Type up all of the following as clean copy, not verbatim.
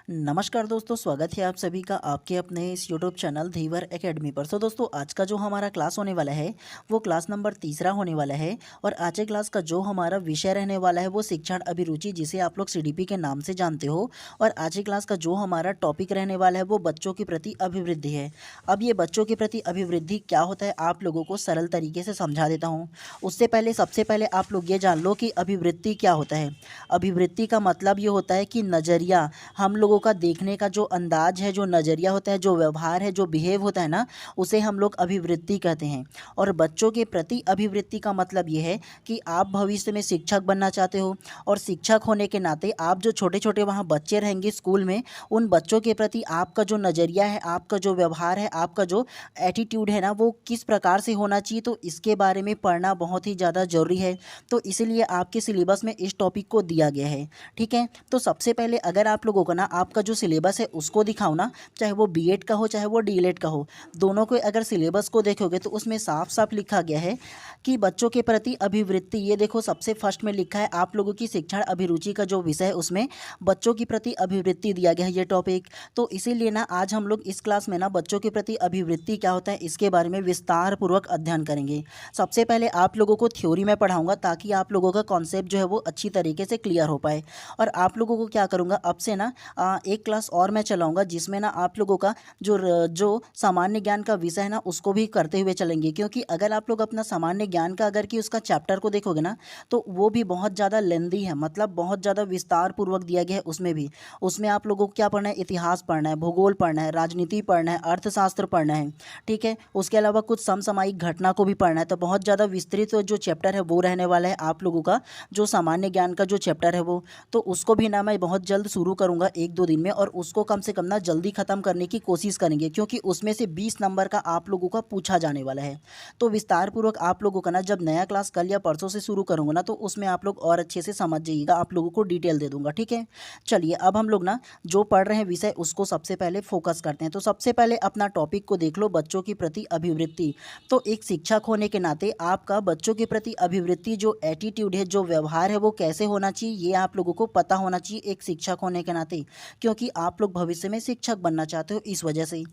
नमस्कार दोस्तों, स्वागत है आप सभी का आपके अपने इस यूट्यूब चैनल धीवर एकेडमी पर। सो दोस्तों, आज का जो हमारा क्लास होने वाला है वो क्लास नंबर तीसरा होने वाला है। और आज के क्लास का जो हमारा विषय रहने वाला है वो शिक्षण अभिरुचि, जिसे आप लोग सीडीपी के नाम से जानते हो। और आज की क्लास का जो हमारा टॉपिक रहने वाला है वो बच्चों के प्रति अभिवृद्धि है। अब ये बच्चों के प्रति अभिवृद्धि क्या होता है आप लोगों को सरल तरीके से समझा देता हूँ। उससे पहले सबसे पहले आप लोग ये जान लो कि अभिवृद्धि क्या होता है। अभिवृद्धि का मतलब ये होता है कि नज़रिया, हम लोगों का देखने का जो अंदाज है, जो नज़रिया होता है, जो व्यवहार है, जो बिहेव होता है ना, उसे हम लोग अभिवृत्ति कहते हैं। और बच्चों के प्रति अभिवृत्ति का मतलब ये है कि आप भविष्य में शिक्षक बनना चाहते हो, और शिक्षक होने के नाते आप जो छोटे छोटे वहाँ बच्चे रहेंगे स्कूल में, उन बच्चों के प्रति आपका जो नज़रिया है, आपका जो व्यवहार है, आपका जो एटीट्यूड है ना, वो किस प्रकार से होना चाहिए, तो इसके बारे में पढ़ना बहुत ही ज़्यादा ज़रूरी है। तो इसीलिए आपके सिलेबस में इस टॉपिक को दिया गया है। ठीक है, तो सबसे पहले अगर आप लोगों को ना आपका जो सिलेबस है उसको दिखाओ ना, चाहे वो बीएड का हो चाहे वो डीएलएड का हो, दोनों को अगर सिलेबस को देखोगे तो उसमें साफ साफ लिखा गया है कि बच्चों के प्रति अभिवृत्ति। ये देखो, सबसे फर्स्ट में लिखा है आप लोगों की शिक्षण अभिरुचि का जो विषय है उसमें बच्चों की प्रति अभिवृत्ति दिया गया है ये टॉपिक। तो इसीलिए ना आज हम लोग इस क्लास में ना बच्चों के प्रति अभिवृत्ति क्या होता है इसके बारे में विस्तार पूर्वक अध्ययन करेंगे। सबसे पहले आप लोगों को थ्योरी में पढ़ाऊंगा ताकि आप लोगों का कॉन्सेप्ट जो है वो अच्छी तरीके से क्लियर हो पाए। और आप लोगों को क्या करूँगा, अब से ना एक क्लास और मैं चलाऊंगा जिसमें ना आप लोगों का जो सामान्य ज्ञान का विषय है ना उसको भी करते हुए चलेंगे। क्योंकि अगर आप लोग अपना सामान्य ज्ञान का अगर कि उसका चैप्टर को देखोगे ना, तो वो भी बहुत ज़्यादा लेंदी है, मतलब बहुत ज़्यादा विस्तार पूर्वक दिया गया है। उसमें आप लोगों को क्या पढ़ना है, इतिहास पढ़ना है, भूगोल पढ़ना है, राजनीति पढ़ना है, अर्थशास्त्र पढ़ना है। ठीक है, उसके अलावा कुछ समसामयिक घटना को भी पढ़ना है। तो बहुत ज़्यादा विस्तृत जो चैप्टर है वो रहने वाला है आप लोगों का, जो सामान्य ज्ञान का जो चैप्टर है वो। तो उसको भी ना मैं बहुत जल्द शुरू करूँगा, 1-2 दिन में, और उसको कम से कम ना जल्दी ख़त्म करने की कोशिश करेंगे क्योंकि उसमें से 20 नंबर का आप लोगों का पूछा जाने वाला है। तो विस्तार पूर्वक आप लोगों का ना जब नया क्लास कल या परसों से शुरू करूँगा ना, तो उसमें आप लोग और अच्छे से समझ जाइएगा, आप लोगों को डिटेल दे दूँगा। ठीक है, चलिए अब हम लोग ना जो पढ़ रहे हैं विषय उसको सबसे पहले फोकस करते हैं। तो सबसे पहले अपना टॉपिक को देख लो, बच्चों के प्रति अभिवृत्ति। तो एक शिक्षक होने के नाते आपका बच्चों के प्रति अभिवृत्ति, जो एटीट्यूड है, जो व्यवहार है, वो कैसे होना चाहिए ये आप लोगों को पता होना चाहिए एक शिक्षक होने के नाते, क्योंकि आप लोग भविष्य में शिक्षक बनना चाहते हो इस वजह से।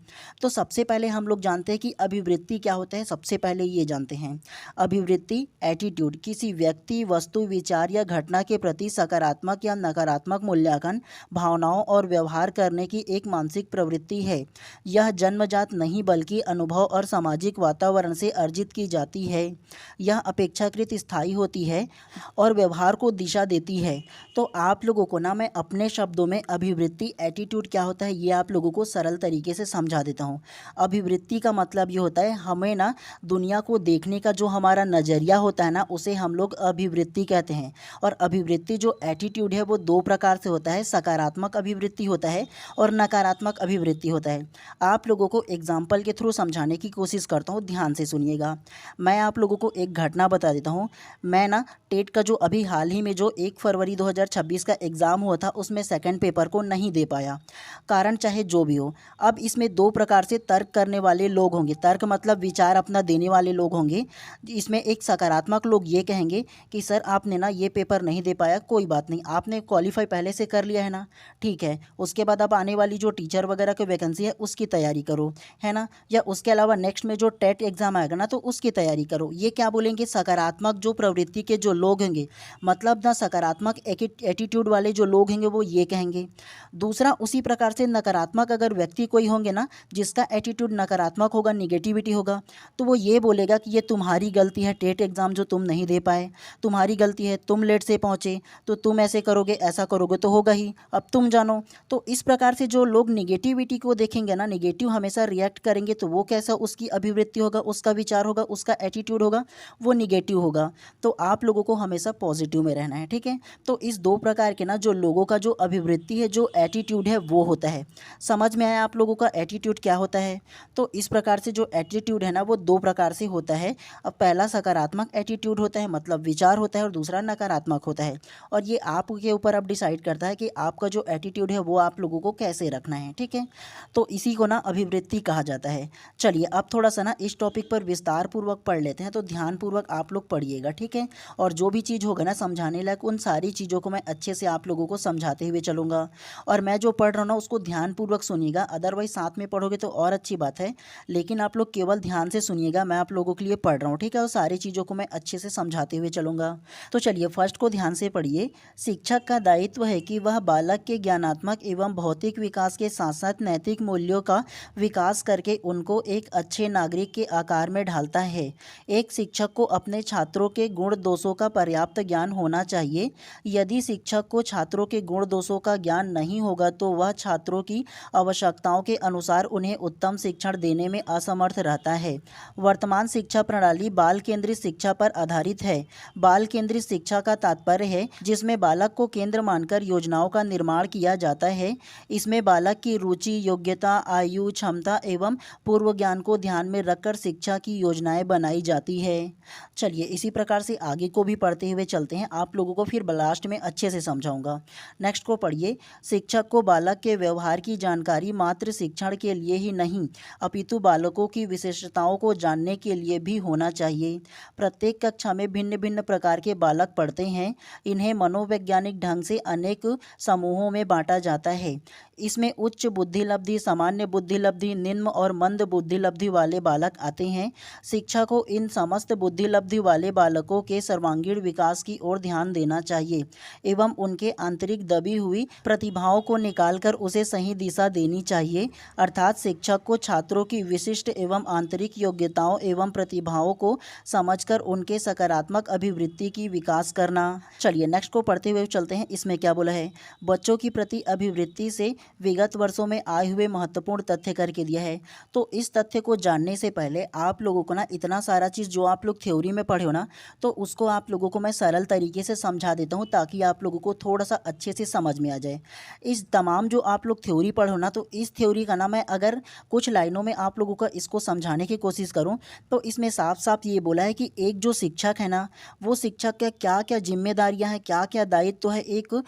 तो सबसे पहले हम लोग जानते हैं कि अभिवृत्ति क्या होता है। सबसे पहले ये जानते हैं, अभिवृत्ति एटीट्यूड किसी व्यक्ति, वस्तु, विचार या घटना के प्रति सकारात्मक या नकारात्मक मूल्यांकन, भावनाओं और व्यवहार करने की एक मानसिक प्रवृत्ति है। यह जन्मजात नहीं बल्कि अनुभव और सामाजिक वातावरण से अर्जित की जाती है। यह अपेक्षाकृत स्थायी होती है और व्यवहार को दिशा देती है। तो आप लोगों को ना मैं अपने शब्दों में अभिवृत्ति एटीट्यूड क्या होता है ये आप लोगों को सरल तरीके से समझा देता हूँ। अभिवृत्ति का मतलब ये होता है, हमें ना दुनिया को देखने का जो हमारा नज़रिया होता है ना, उसे हम लोग अभिवृत्ति कहते हैं। और अभिवृत्ति जो एटीट्यूड है वो दो प्रकार से होता है, सकारात्मक अभिवृत्ति होता है और नकारात्मक अभिवृत्ति होता है। आप लोगों को एग्जाम्पल के थ्रू समझाने की कोशिश करता हूँ, ध्यान से सुनिएगा। मैं आप लोगों को एक घटना बता देता हूँ। मैं ना टेट का जो अभी हाल ही में जो 1 फरवरी 2026 का एग्ज़ाम हुआ था उसमें सेकंड पेपर को नहीं दे पाया, कारण चाहे जो भी हो। अब इसमें दो प्रकार से तर्क करने वाले लोग होंगे, तर्क मतलब विचार अपना देने वाले लोग होंगे। इसमें एक सकारात्मक लोग ये कहेंगे कि सर आपने ना ये पेपर नहीं दे पाया, कोई बात नहीं, आपने क्वालिफाई पहले से कर लिया है ना, ठीक है, उसके बाद अब आने वाली जो टीचर वगैरह की वैकेंसी है उसकी तैयारी करो, है ना, या उसके अलावा नेक्स्ट में जो टेट एग्ज़ाम आएगा ना तो उसकी तैयारी करो। ये क्या बोलेंगे, सकारात्मक जो प्रवृत्ति के जो लोग होंगे, मतलब ना सकारात्मक एटीट्यूड वाले जो लोग होंगे वो ये कहेंगे। दूसरा, उसी प्रकार से नकारात्मक अगर व्यक्ति कोई होंगे ना जिसका एटीट्यूड नकारात्मक होगा, निगेटिविटी होगा, तो वो ये बोलेगा कि ये तुम्हारी गलती है, टेट एग्ज़ाम जो तुम नहीं दे पाए, तुम्हारी गलती है, तुम लेट से पहुँचे, तो तुम ऐसे करोगे, ऐसा करोगे तो होगा ही, अब तुम जानो। तो इस प्रकार से जो लोग निगेटिविटी को देखेंगे ना, निगेटिव हमेशा रिएक्ट करेंगे, तो वो कैसा उसकी अभिवृत्ति होगा, उसका विचार होगा, उसका एटीट्यूड होगा, वो निगेटिव होगा। तो आप लोगों को हमेशा पॉजिटिव में रहना है। ठीक है, तो इस दो प्रकार के ना जो लोगों का जो अभिवृत्ति है, जो एटीट्यूड है वो होता है। समझ में आया आप लोगों का एटीट्यूड क्या होता है। तो इस प्रकार से जो एटीट्यूड है ना वो दो प्रकार से होता है। अब पहला सकारात्मक एटीट्यूड होता है, मतलब विचार होता है, और दूसरा नकारात्मक होता है। और ये आपके ऊपर अब डिसाइड करता है कि आपका जो एटीट्यूड है वो आप लोगों को कैसे रखना है। ठीक है, तो इसी को ना अभिवृत्ति कहा जाता है। चलिए अब थोड़ा सा ना इस टॉपिक पर विस्तार पूर्वक पढ़ लेते हैं, तो ध्यानपूर्वक आप लोग पढ़िएगा। ठीक है, और जो भी चीज़ होगा ना समझाने लायक, उन सारी चीज़ों को मैं अच्छे से आप लोगों को समझाते हुए चलूँगा। और मैं जो पढ़ रहा हूँ ना उसको ध्यानपूर्वक सुनिएगा, अदरवाइज साथ में पढ़ोगे तो और अच्छी बात है, लेकिन आप लोग केवल ध्यान से सुनिएगा, मैं आप लोगों के लिए पढ़ रहा हूँ, ठीक है। और सारी चीज़ों को मैं अच्छे से समझाते हुए चलूँगा। तो चलिए फर्स्ट को ध्यान से पढ़िए। शिक्षक का दायित्व है कि वह बालक के ज्ञानात्मक एवं भौतिक विकास के साथ साथ नैतिक मूल्यों का विकास करके उनको एक अच्छे नागरिक के आकार में ढालता है। एक शिक्षक को अपने छात्रों के गुण दोषों का पर्याप्त ज्ञान होना चाहिए। यदि शिक्षक को छात्रों के गुण दोषों का ज्ञान नहीं होगा तो वह छात्रों की आवश्यकताओं के अनुसार उन्हें उत्तम शिक्षण देने में असमर्थ रहता है। वर्तमान शिक्षा प्रणाली बाल केंद्रित शिक्षा पर आधारित है। बाल केंद्रित शिक्षा का तात्पर्य है जिसमें बालक को केंद्र मानकर योजनाओं का निर्माण किया जाता है। इसमें बालक की रुचि, योग्यता, आयु, क्षमता एवं पूर्व ज्ञान को ध्यान में रखकर शिक्षा की योजनाएं बनाई जाती है। चलिए इसी प्रकार से आगे को भी पढ़ते हुए चलते हैं, आप लोगों को फिर लास्ट में अच्छे से समझाऊंगा। नेक्स्ट को पढ़िए। शिक्षक को बालक के व्यवहार की जानकारी मात्र शिक्षण के लिए ही नहीं अपितु बालकों की विशेषताओं को जानने के लिए भी होना चाहिए। प्रत्येक कक्षा में भिन्न भिन्न प्रकार के बालक पढ़ते हैं। इन्हें मनोवैज्ञानिक ढंग से अनेक समूहों में बांटा जाता है। इसमें उच्च बुद्धिलब्धि, सामान्य बुद्धिलब्धि, निम्न और मंद बुद्धिलब्धि वाले बालक आते हैं। शिक्षा को इन समस्त बुद्धिलब्धि वाले बालकों के सर्वांगीण विकास की ओर ध्यान देना चाहिए एवं उनके आंतरिक दबी हुई प्रतिभाओं को निकालकर उसे सही दिशा देनी चाहिए। अर्थात शिक्षक को छात्रों की विशिष्ट एवं आंतरिक योग्यताओं एवं प्रतिभाओं को समझकर उनके सकारात्मक अभिवृत्ति की विकास करना। चलिए नेक्स्ट को पढ़ते हुए चलते हैं। इसमें क्या बोला है, बच्चों की प्रति अभिवृत्ति से विगत वर्षों में आए हुए महत्वपूर्ण तथ्य करके दिया है। तो इस तथ्य को जानने से पहले आप लोगों को ना इतना सारा चीज़ जो आप लोग थ्योरी में पढ़े हो ना, तो उसको आप लोगों को मैं सरल तरीके से समझा देता हूँ ताकि आप लोगों को थोड़ा सा अच्छे से समझ में आ जाए। इस तमाम जो आप लोग थ्योरी पढ़ो ना, तो इस थ्योरी का ना मैं अगर कुछ लाइनों में आप लोगों का इसको समझाने की कोशिश करूँ तो इसमें साफ साफ ये बोला है कि एक जो शिक्षक है ना, वो शिक्षक के क्या क्या जिम्मेदारियाँ हैं, क्या क्या दायित्व है, एक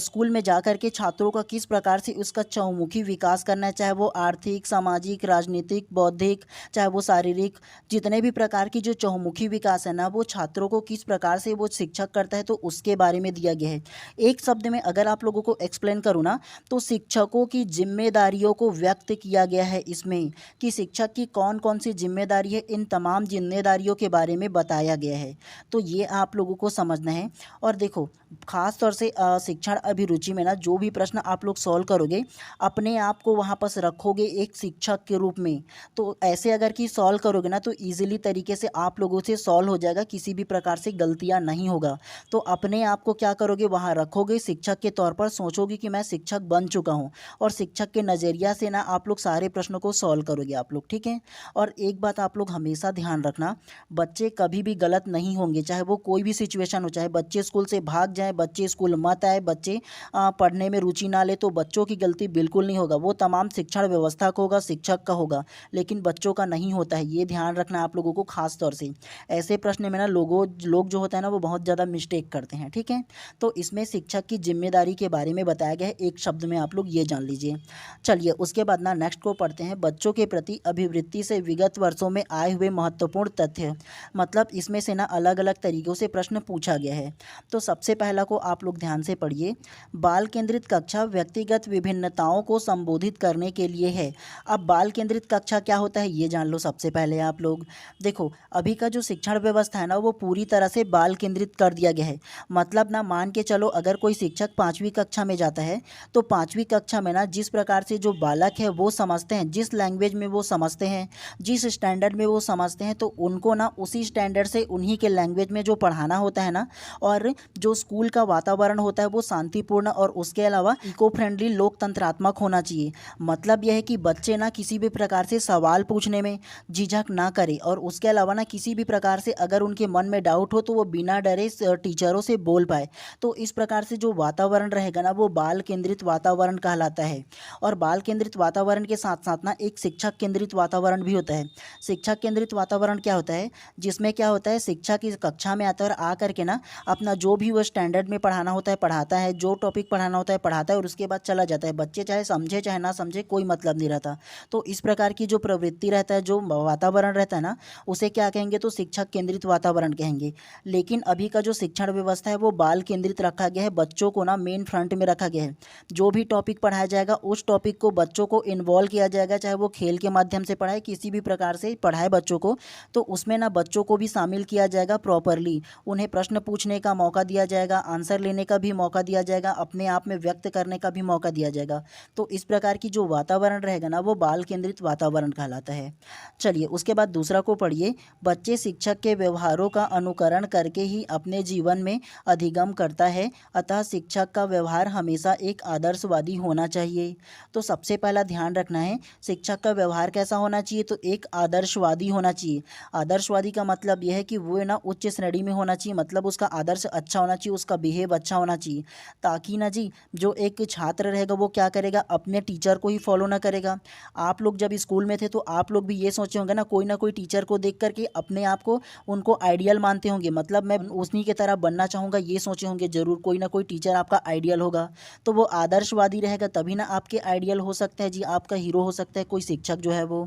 स्कूल में जा कर के छात्रों का किस प्रकार से उसका चहुमुखी विकास करना है, चाहे वो आर्थिक, सामाजिक, राजनीतिक, बौद्धिक, चाहे वो शारीरिक, जितने भी प्रकार की जो चहुमुखी विकास है ना, वो छात्रों को किस प्रकार से वो शिक्षक करता है, तो उसके बारे में दिया गया है। एक शब्द में अगर आप लोगों को एक्सप्लेन करूँ ना, तो शिक्षकों की जिम्मेदारियों को व्यक्त किया गया है इसमें कि शिक्षक की कौन कौन सी जिम्मेदारी है, इन तमाम जिम्मेदारियों के बारे में बताया गया है। तो ये आप लोगों को समझना है। और देखो खास तौर से शिक्षण अभिरुचि में ना जो भी प्रश्न आप लोग सॉल्व करोगे, अपने आप को वहाँ पर रखोगे एक शिक्षक के रूप में, तो ऐसे अगर कि सॉल्व करोगे ना तो ईजिली तरीके से आप लोगों से सॉल्व हो जाएगा, किसी भी प्रकार से गलतियाँ नहीं होगा। तो अपने आप को क्या करोगे, वहाँ रखोगे, शिक्षक के तौर पर सोचोगे कि मैं शिक्षक बन चुका हूँ, और शिक्षक के नज़रिया से ना आप लोग सारे प्रश्नों को सॉल्व करोगे आप लोग, ठीक है। और एक बात आप लोग हमेशा ध्यान रखना, बच्चे कभी भी गलत नहीं होंगे, चाहे वो कोई भी सिचुएशन हो, चाहे बच्चे स्कूल से भाग जाए, बच्चे स्कूल मत आए, बच्चे पढ़ने में रुचि ना ले, तो बच्चों की गलती बिल्कुल नहीं होगा। वो तमाम शिक्षण व्यवस्था का होगा, शिक्षक का होगा, लेकिन बच्चों का नहीं होता है। ये ध्यान रखना आप लोगों को खास तौर से। ऐसे प्रश्न में ना लोग जो होता है ना वो बहुत ज़्यादा मिस्टेक करते हैं, ठीक है। तो इसमें शिक्षक की जिम्मेदारी के बारे में बताया गया है, एक शब्द में आप लोग ये जान लीजिए। चलिए उसके बाद ना नेक्स्ट को पढ़ते हैं। बच्चों के प्रति अभिवृत्ति से विगत वर्षों में आए हुए महत्वपूर्ण तथ्य, मतलब इसमें से ना अलग अलग तरीक़ों से प्रश्न पूछा गया है। तो सबसे पहला को आप लोग ध्यान से पढ़िए। बाल केंद्रित कक्षा व्यक्तिगत विभिन्नताओं को संबोधित करने के लिए है। अब बाल केंद्रित कक्षा क्या होता है ये जान लो सबसे पहले आप लोग। देखो अभी का जो शिक्षण व्यवस्था है ना वो पूरी तरह से बाल केंद्रित कर दिया गया है। मतलब ना मान के चलो अगर कोई शिक्षक 5वीं कक्षा में जाता है तो 5वीं कक्षा में ना जिस प्रकार से जो बालक है वो समझते हैं, जिस लैंग्वेज में वो समझते हैं, जिस स्टैंडर्ड में वो समझते हैं, तो उनको ना उसी स्टैंडर्ड से उन्हीं के लैंग्वेज में जो पढ़ाना होता है ना, और जो स्कूल का वातावरण होता है वो शांतिपूर्ण और उसके अलावा इको फ्रेंडली लोकतंत्रात्मक होना चाहिए। मतलब यह है कि बच्चे ना किसी भी प्रकार से सवाल पूछने में झिझक ना करें, और उसके अलावा ना किसी भी प्रकार से अगर उनके मन में डाउट हो तो वो बिना डरे टीचरों से बोल पाए। तो इस प्रकार से जो वातावरण रहेगा ना वो बाल केंद्रित वातावरण कहलाता है। और बाल केंद्रित वातावरण के साथ साथ ना एक शिक्षक केंद्रित वातावरण भी होता है। शिक्षक केंद्रित वातावरण क्या होता है, जिसमें क्या होता है, शिक्षक इस कक्षा में आता है और आ करके ना अपना जो भी वो स्टैंडर्ड में पढ़ाना होता है पढ़ाता है, जो टॉपिक पढ़ाना होता है पढ़ाता है और उसके बाद चला जाता है। बच्चे चाहे समझे चाहे ना समझे, कोई मतलब नहीं रहता। तो इस प्रकार की जो प्रवृत्ति रहता है, जो वातावरण रहता है ना, उसे क्या कहेंगे, तो शिक्षक केंद्रित वातावरण कहेंगे। लेकिन अभी का जो शिक्षण व्यवस्था है वो बाल केंद्रित रखा गया है, बच्चों को ना मेन फ्रंट में रखा गया है। जो भी टॉपिक पढ़ाया जाएगा उस टॉपिक को बच्चों को इन्वॉल्व किया जाएगा, चाहे वो खेल के माध्यम से पढ़ाए, किसी भी प्रकार से पढ़ाए बच्चों को, तो उसमें ना बच्चों को भी शामिल किया जाएगा प्रॉपरली। उन्हें प्रश्न पूछने का मौका दिया जाएगा, आंसर लेने का भी मौका दिया जाएगा, अपने आप में व्यक्त करने का भी मौका दिया जाएगा। तो इस प्रकार की जो वातावरण रहेगा ना, वो बाल केंद्रित वातावरण कहलाता है। चलिए उसके बाद दूसरा को पढ़िए। बच्चे शिक्षक के व्यवहारों का अनुकरण करके ही अपने जीवन में अधिगम करता है, अतः शिक्षक का व्यवहार हमेशा एक आदर्शवादी होना चाहिए। तो सबसे पहला ध्यान रखना है, शिक्षक का व्यवहार कैसा होना चाहिए, तो एक आदर्शवादी होना चाहिए। आदर्शवादी का मतलब यह है कि वो ना उच्च श्रेणी में होना चाहिए, मतलब उसका आदर्श अच्छा होना चाहिए, उसका बिहेव अच्छा होना चाहिए, ताकि ना जी जो एक छात्र रहेगा वो क्या करेगा, अपने टीचर को ही फॉलो ना करेगा। आप लोग जब स्कूल में थे तो आप लोग भी ये सोचे होंगे ना कोई टीचर को देख करके अपने आप को उनको आइडियल मानते होंगे, मतलब मैं उन्हीं की तरह बनना चाहूँगा, ये सोचे होंगे जरूर। कोई ना कोई टीचर आपका आइडियल होगा, तो वो आदर्शवादी रहेगा तभी ना आपके आइडियल हो सकते हैं जी, आपका हीरो हो सकता है कोई शिक्षक जो है वो।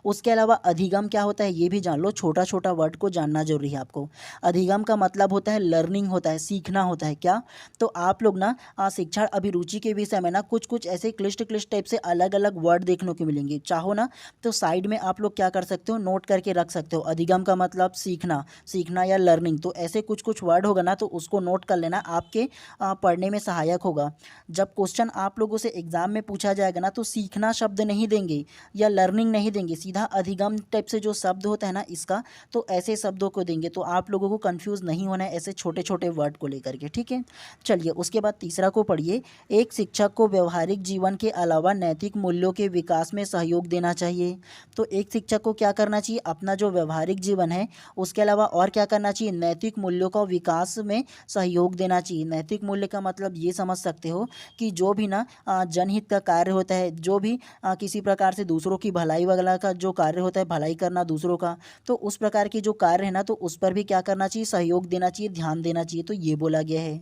उसके अलावा अधिगम क्या होता है ये भी जान लो, छोटा छोटा वर्ड को जानना जरूरी है आपको। अधिगम का मतलब होता है लर्निंग होता है, सीखना होता है। क्या, तो आप लोग ना शिक्षण अभिरुचि के विषय में ना कुछ कुछ ऐसे क्लिष्ट क्लिष्ट टाइप से अलग अलग वर्ड देखने को मिलेंगे। चाहो ना तो साइड में आप लोग क्या कर सकते हो, नोट करके रख सकते हो। अधिगम का मतलब सीखना, सीखना या लर्निंग, तो ऐसे कुछ कुछ वर्ड होगा ना तो उसको नोट कर लेना, आपके पढ़ने में सहायक होगा। जब क्वेश्चन आप लोगों से एग्जाम में पूछा जाएगा ना तो सीखना शब्द नहीं देंगे या लर्निंग नहीं देंगे, सीधा अधिगम टाइप से जो शब्द होता है ना इसका, तो ऐसे शब्दों को देंगे। तो आप लोगों को कंफ्यूज नहीं होना है ऐसे छोटे छोटे वर्ड को लेकर के, ठीक है। चलिए उसके बाद तीसरा को पढ़िए। एक शिक्षक को व्यवहारिक जीवन के अलावा नैतिक मूल्यों के विकास में सहयोग देना चाहिए। तो एक शिक्षक को क्या करना चाहिए, अपना जो व्यवहारिक जीवन है उसके अलावा और क्या करना चाहिए, नैतिक मूल्यों का विकास में सहयोग देना चाहिए। नैतिक मूल्य का मतलब ये समझ सकते हो कि जो भी ना जनहित का कार्य होता है, जो भी किसी प्रकार से दूसरों की भलाई वगैरह का जो कार्य होता है, भलाई करना दूसरों का, तो उस प्रकार की जो कार्य है ना तो उस पर भी क्या करना चाहिए, सहयोग देना चाहिए, ध्यान देना चाहिए। तो ये बोला गया है।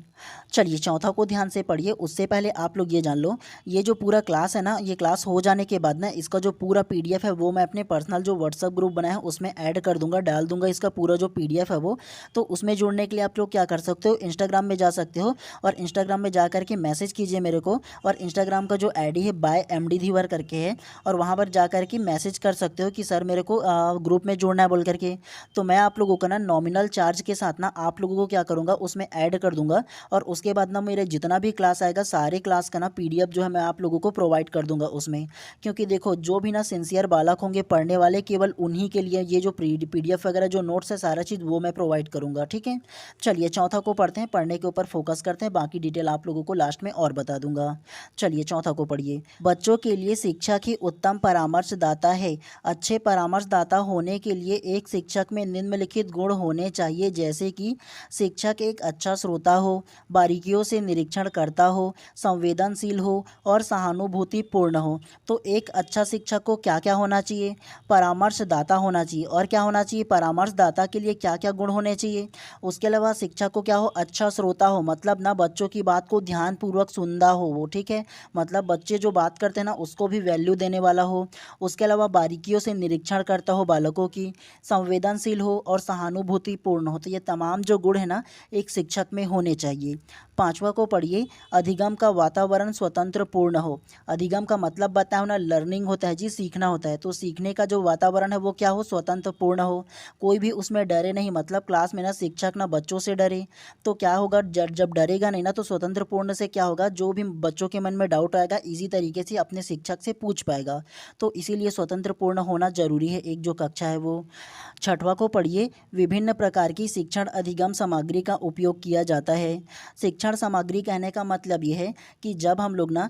चलिए चौथा को ध्यान से पढ़िए। उससे पहले आप लोग ये जान लो, ये जो पूरा क्लास है ना, ये क्लास हो जाने के बाद ना इसका जो पूरा पीडीएफ है वो मैं अपने पर्सनल जो व्हाट्सएप ग्रुप बनाया है उसमें ऐड कर दूंगा, डाल दूंगा इसका पूरा जो पीडीएफ है वो। तो उसमें जुड़ने के लिए आप लोग क्या कर सकते हो, इंस्टाग्राम में जा सकते हो और इंस्टाग्राम में जा करके मैसेज कीजिए मेरे को। और इंस्टाग्राम का जो आईडी है बाय MD धीवर करके है, और वहाँ पर जा करके मैसेज कर सकते हो कि सर मेरे को ग्रुप में जोड़ना है बोल करके। तो मैं आप लोगों को ना नॉमिनल चार्ज के साथ ना आप लोगों को क्या करूँगा, उसमें ऐड कर दूंगा। और उसके बाद ना मेरे जितना भी क्लास आएगा सारे क्लास का ना पीडीएफ जो है मैं आप लोगों को प्रोवाइड कर दूंगा उसमें। क्योंकि देखो जो भी ना सिंसियर बालक होंगे पढ़ने वाले, केवल उन्हीं के लिए ये जो पीडीएफ वगैरह जो नोट्स है सारा चीज़ वो मैं प्रोवाइड करूंगा, ठीक है। चलिए चौथा को पढ़ते हैं, पढ़ने के ऊपर फोकस करते हैं, बाकी डिटेल आप लोगों को लास्ट में और बता दूंगा। चलिए चौथा को पढ़िए। बच्चों के लिए शिक्षक ही उत्तम परामर्शदाता है। अच्छे परामर्शदाता होने के लिए एक शिक्षक में निम्नलिखित गुण होने चाहिए, जैसे कि शिक्षक एक अच्छा श्रोता हो, बारीकियों से निरीक्षण करता हो, संवेदनशील हो और सहानुभूतिपूर्ण हो। तो एक अच्छा शिक्षक को क्या क्या होना चाहिए, परामर्शदाता होना चाहिए। और क्या होना चाहिए, परामर्शदाता के लिए क्या क्या गुण होने चाहिए। उसके अलावा शिक्षक को क्या हो, अच्छा श्रोता हो, मतलब ना बच्चों की बात को ध्यानपूर्वक सुनता हो वो, ठीक है, मतलब बच्चे जो बात करते हैं ना उसको भी वैल्यू देने वाला हो। उसके अलावा बारीकियों से निरीक्षण करता हो बालकों की, संवेदनशील हो और सहानुभूतिपूर्ण हो। तो ये तमाम जो गुण है ना एक शिक्षक में होने चाहिए। पांचवा को पढ़िए। अधिगम का वातावरण स्वतंत्र पूर्ण हो। अधिगम का मतलब बताओ ना, लर्निंग होता है जी, सीखना होता है। तो सीखने का जो वातावरण है वो क्या हो, स्वतंत्र पूर्ण हो, कोई भी उसमें डरे नहीं, मतलब क्लास में ना शिक्षक ना बच्चों से डरे। तो क्या होगा, जब डरेगा नहीं ना तो स्वतंत्र पूर्ण से क्या होगा, जो भी बच्चों के मन में डाउट आएगा इजी तरीके से अपने शिक्षक से पूछ पाएगा। तो इसीलिए स्वतंत्र पूर्ण होना जरूरी है एक जो कक्षा है वो। छठवां को पढ़िए। विभिन्न प्रकार की शिक्षण अधिगम सामग्री का उपयोग किया जाता है। शिक्षण सामग्री कहने का मतलब ये है कि जब हम लोग ना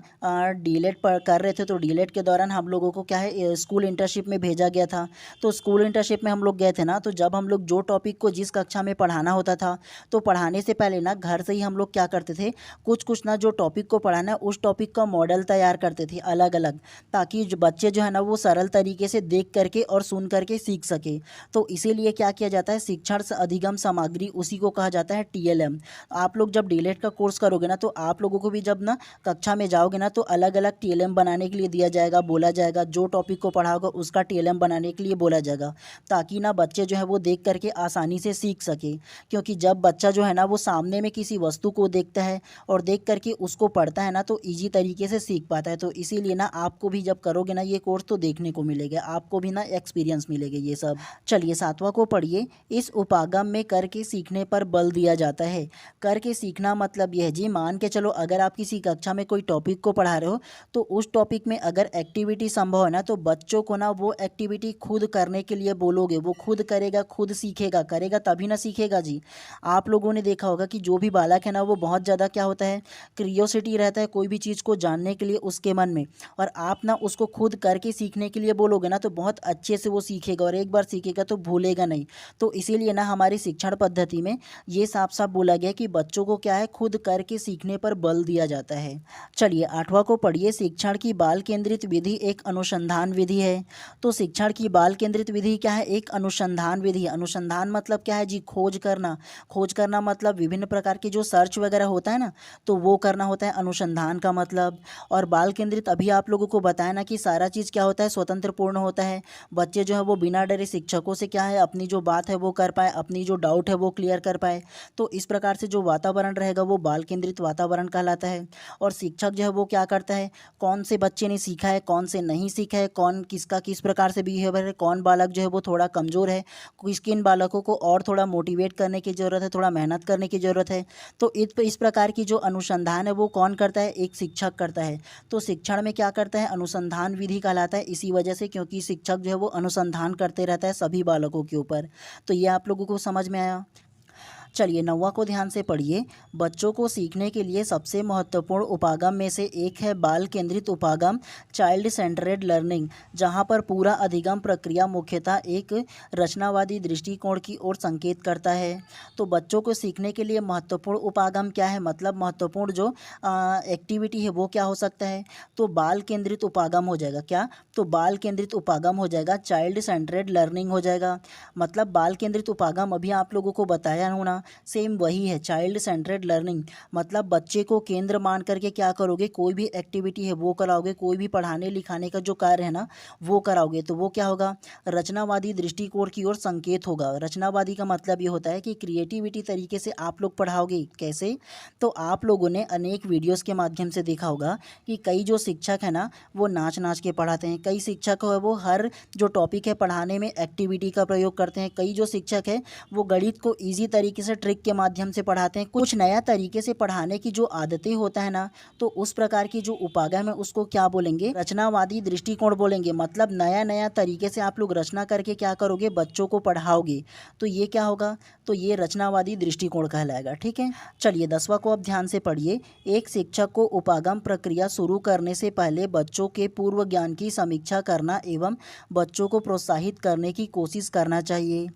डीलेट कर रहे थे तो डीलेट के दौरान हम लोगों को क्या है, स्कूल इंटर्नशिप में भेजा गया था। तो स्कूल इंटर्नशिप में हम लोग गए थे ना, तो जब हम लोग जो टॉपिक को जिस कक्षा में पढ़ाना होता था तो पढ़ाने से पहले ना घर से ही हम लोग क्या करते थे, कुछ कुछ ना जो टॉपिक को पढ़ाना है उस टॉपिक का मॉडल तैयार करते थे अलग अलग, ताकि जो बच्चे जो है ना वो सरल तरीके से देख करके और सुन करके सीख सके। तो इसीलिए क्या किया जाता है, शिक्षण अधिगम सामग्री उसी को कहा जाता है TLM। आप लोग जब डीएलएड का कोर्स करोगे ना, तो आप लोगों को भी जब ना कक्षा में जाओगे ना, तो अलग अलग टीएलएम बनाने के लिए दिया जाएगा, बोला जाएगा, जो टॉपिक को पढ़ा होगा उसका टीएलएम बनाने के लिए बोला जाएगा, ताकि ना बच्चे जो है वो देख करके आसानी से सीख सके। क्योंकि जब बच्चा जो है ना वो सामने में किसी वस्तु को देखता है और देख करके उसको पढ़ता है ना, तो ईजी तरीके से सीख पाता है। तो इसीलिए ना आपको भी जब करोगे ना ये कोर्स, तो देखने को मिलेगा, आपको भी ना एक्सपीरियंस मिलेगा ये सब। चलिए 7वां को पढ़िए। इस उपागम में करके सीखने पर बल दिया जाता है। करके सीखना मतलब यह जी, मान के चलो अगर आप किसी कक्षा में कोई टॉपिक को पढ़ा रहे हो, तो उस टॉपिक में अगर एक्टिविटी संभव है ना, तो बच्चों को ना वो एक्टिविटी खुद करने के लिए बोलोगे, वो खुद करेगा, खुद सीखेगा, करेगा तभी ना सीखेगा जी। आप लोगों ने देखा होगा कि जो भी बालक है ना, वो बहुत ज़्यादा क्या होता है, क्रियोसिटी रहता है कोई भी चीज़ को जानने के लिए उसके मन में, और आप ना उसको खुद करके सीखने के लिए बोलोगे ना, तो बहुत अच्छे से वो सीखेगा, और एक बार सीखेगा तो भूलेगा नहीं। तो इसीलिए ना हमारी शिक्षण पद्धति में ये साफ साफ बोला गया कि बच्चों को क्या है, खुद करके सीखने पर बल दिया जाता है। चलिए 8वां को पढ़िए। शिक्षण की बाल केंद्रित विधि एक अनुसंधान विधि है। तो शिक्षण की बाल केंद्रित विधि क्या है, एक अनुसंधान विधि है। अनुसंधान मतलब क्या है जी, खोज करना। खोज करना मतलब विभिन्न प्रकार के जो सर्च वगैरह होता है ना, तो वो करना होता है अनुसंधान का मतलब। और बाल केंद्रित अभी आप लोगों को बताया ना कि सारा चीज़ क्या होता है, स्वतंत्र पूर्ण होता है। बच्चे जो है वो बिना डरे शिक्षकों से क्या है, अपनी जो बात है वो कर पाए, अपनी जो डाउट है वो क्लियर कर पाए। तो इस प्रकार से जो वातावरण रहेगा वो बाल केंद्रित वातावरण कहलाता है। और शिक्षक जो है वो क्या करता है, कौन से बच्चे ने सीखा है, कौन से नहीं सीखा है, कौन किसका किस प्रकार से बिहेवियर है, कौन बालक जो है वो थोड़ा कमज़ोर है, किन बालकों को और थोड़ा मोटिवेट करने की ज़रूरत है, थोड़ा मेहनत करने की ज़रूरत है। तो इस प्रकार की जो अनुसंधान है वो कौन करता है, एक शिक्षक करता है। तो शिक्षण में क्या करता है, अनुसंधान विधि कहलाता है, इसी वजह से क्योंकि शिक्षक जो है वो अनुसंधान करते रहता है सभी बालकों के ऊपर। तो ये आप लोगों को समझ में आया। चलिए 9वां को ध्यान से पढ़िए। बच्चों को सीखने के लिए सबसे महत्वपूर्ण उपागम में से एक है बाल केंद्रित उपागम, चाइल्ड सेंटर्ड लर्निंग, जहां पर पूरा अधिगम प्रक्रिया मुख्यतः एक रचनावादी दृष्टिकोण की ओर संकेत करता है। तो बच्चों को सीखने के लिए महत्वपूर्ण उपागम क्या है, मतलब महत्वपूर्ण जो एक्टिविटी है वो क्या हो सकता है, तो बाल केंद्रित उपागम हो जाएगा। क्या, तो बाल केंद्रित उपागम हो जाएगा, चाइल्ड सेंटर्ड लर्निंग हो जाएगा। मतलब बाल केंद्रित उपागम अभी आप लोगों को बताया हूँ ना, सेम वही है चाइल्ड सेंटर्ड लर्निंग। मतलब बच्चे को केंद्र मान करके क्या करोगे, कोई भी एक्टिविटी है वो कराओगे, कोई भी पढ़ाने लिखाने का जो कार्य है ना वो कराओगे, तो वो क्या होगा, रचनावादी दृष्टिकोण की ओर संकेत होगा। रचनावादी का मतलब ये होता है कि क्रिएटिविटी तरीके से आप लोग पढ़ाओगे। कैसे, तो आप लोगों ने अनेक वीडियोस के माध्यम से देखा होगा कि कई जो शिक्षक है ना वो नाच नाच के पढ़ाते हैं, कई शिक्षक है वो हर जो टॉपिक है पढ़ाने में एक्टिविटी का प्रयोग करते हैं, कई जो शिक्षक है वो गणित को ईजी तरीके से ट्रिक के माध्यम से पढ़ाते हैं, कुछ नया तरीके से पढ़ाने की जो आदतें होता है ना, तो उस प्रकार की जो उपागम है उसको क्या बोलेंगे, रचनावादी दृष्टिकोण बोलेंगे। मतलब नया नया तरीके से आप लोग रचना करके क्या करोगे, बच्चों को पढ़ाओगे, तो ये क्या होगा, तो ये रचनावादी दृष्टिकोण कहलाएगा। ठीक है। चलिए 10वां को अब ध्यान से पढ़िए। एक शिक्षक को उपागम प्रक्रिया शुरू करने से पहले बच्चों के पूर्व ज्ञान की समीक्षा करना एवं बच्चों को प्रोत्साहित करने की कोशिश करना चाहिए।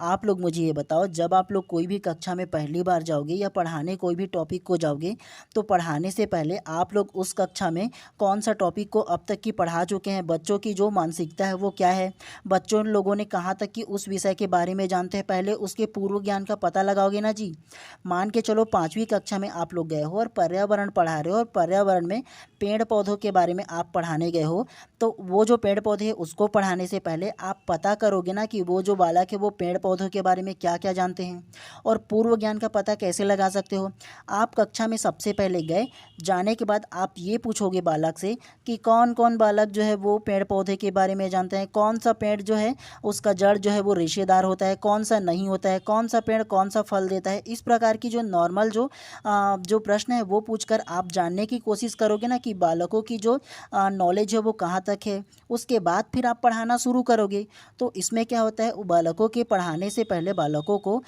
आप लोग मुझे ये बताओ, जब आप लोग कोई भी कक्षा में पहली बार जाओगे या पढ़ाने कोई भी टॉपिक को जाओगे, तो पढ़ाने से पहले आप लोग उस कक्षा में कौन सा टॉपिक को अब तक की पढ़ा चुके हैं, बच्चों की जो मानसिकता है वो क्या है, बच्चों लोगों ने कहाँ तक कि उस विषय के बारे में जानते हैं, पहले उसके पूर्व ज्ञान का पता लगाओगे ना जी। मान के चलो 5वीं कक्षा में आप लोग गए हो और पर्यावरण पढ़ा रहे हो, और पर्यावरण में पेड़ पौधों के बारे में आप पढ़ाने गए हो, तो वो जो पेड़ पौधे हैं उसको पढ़ाने से पहले आप पता करोगे ना कि वो जो बालक है वो पेड़ पौधों के बारे में क्या क्या जानते हैं। और पूर्व ज्ञान का पता कैसे लगा सकते हो, आप कक्षा में सबसे पहले गए, जाने के बाद आप ये पूछोगे बालक से कि कौन कौन बालक जो है वो पेड़ पौधे के बारे में जानते हैं, कौन सा पेड़ जो है उसका जड़ जो है वो रेशेदार होता है, कौन सा नहीं होता है, कौन सा पेड़ कौन सा फल देता है। इस प्रकार की जो नॉर्मल जो प्रश्न है वो पूछकर आप जानने की कोशिश करोगे ना कि बालकों की जो नॉलेज है वो कहाँ तक है, उसके बाद फिर आप पढ़ाना शुरू करोगे। तो इसमें क्या होता है, बालकों के पढ़ाने से पहले बालकों को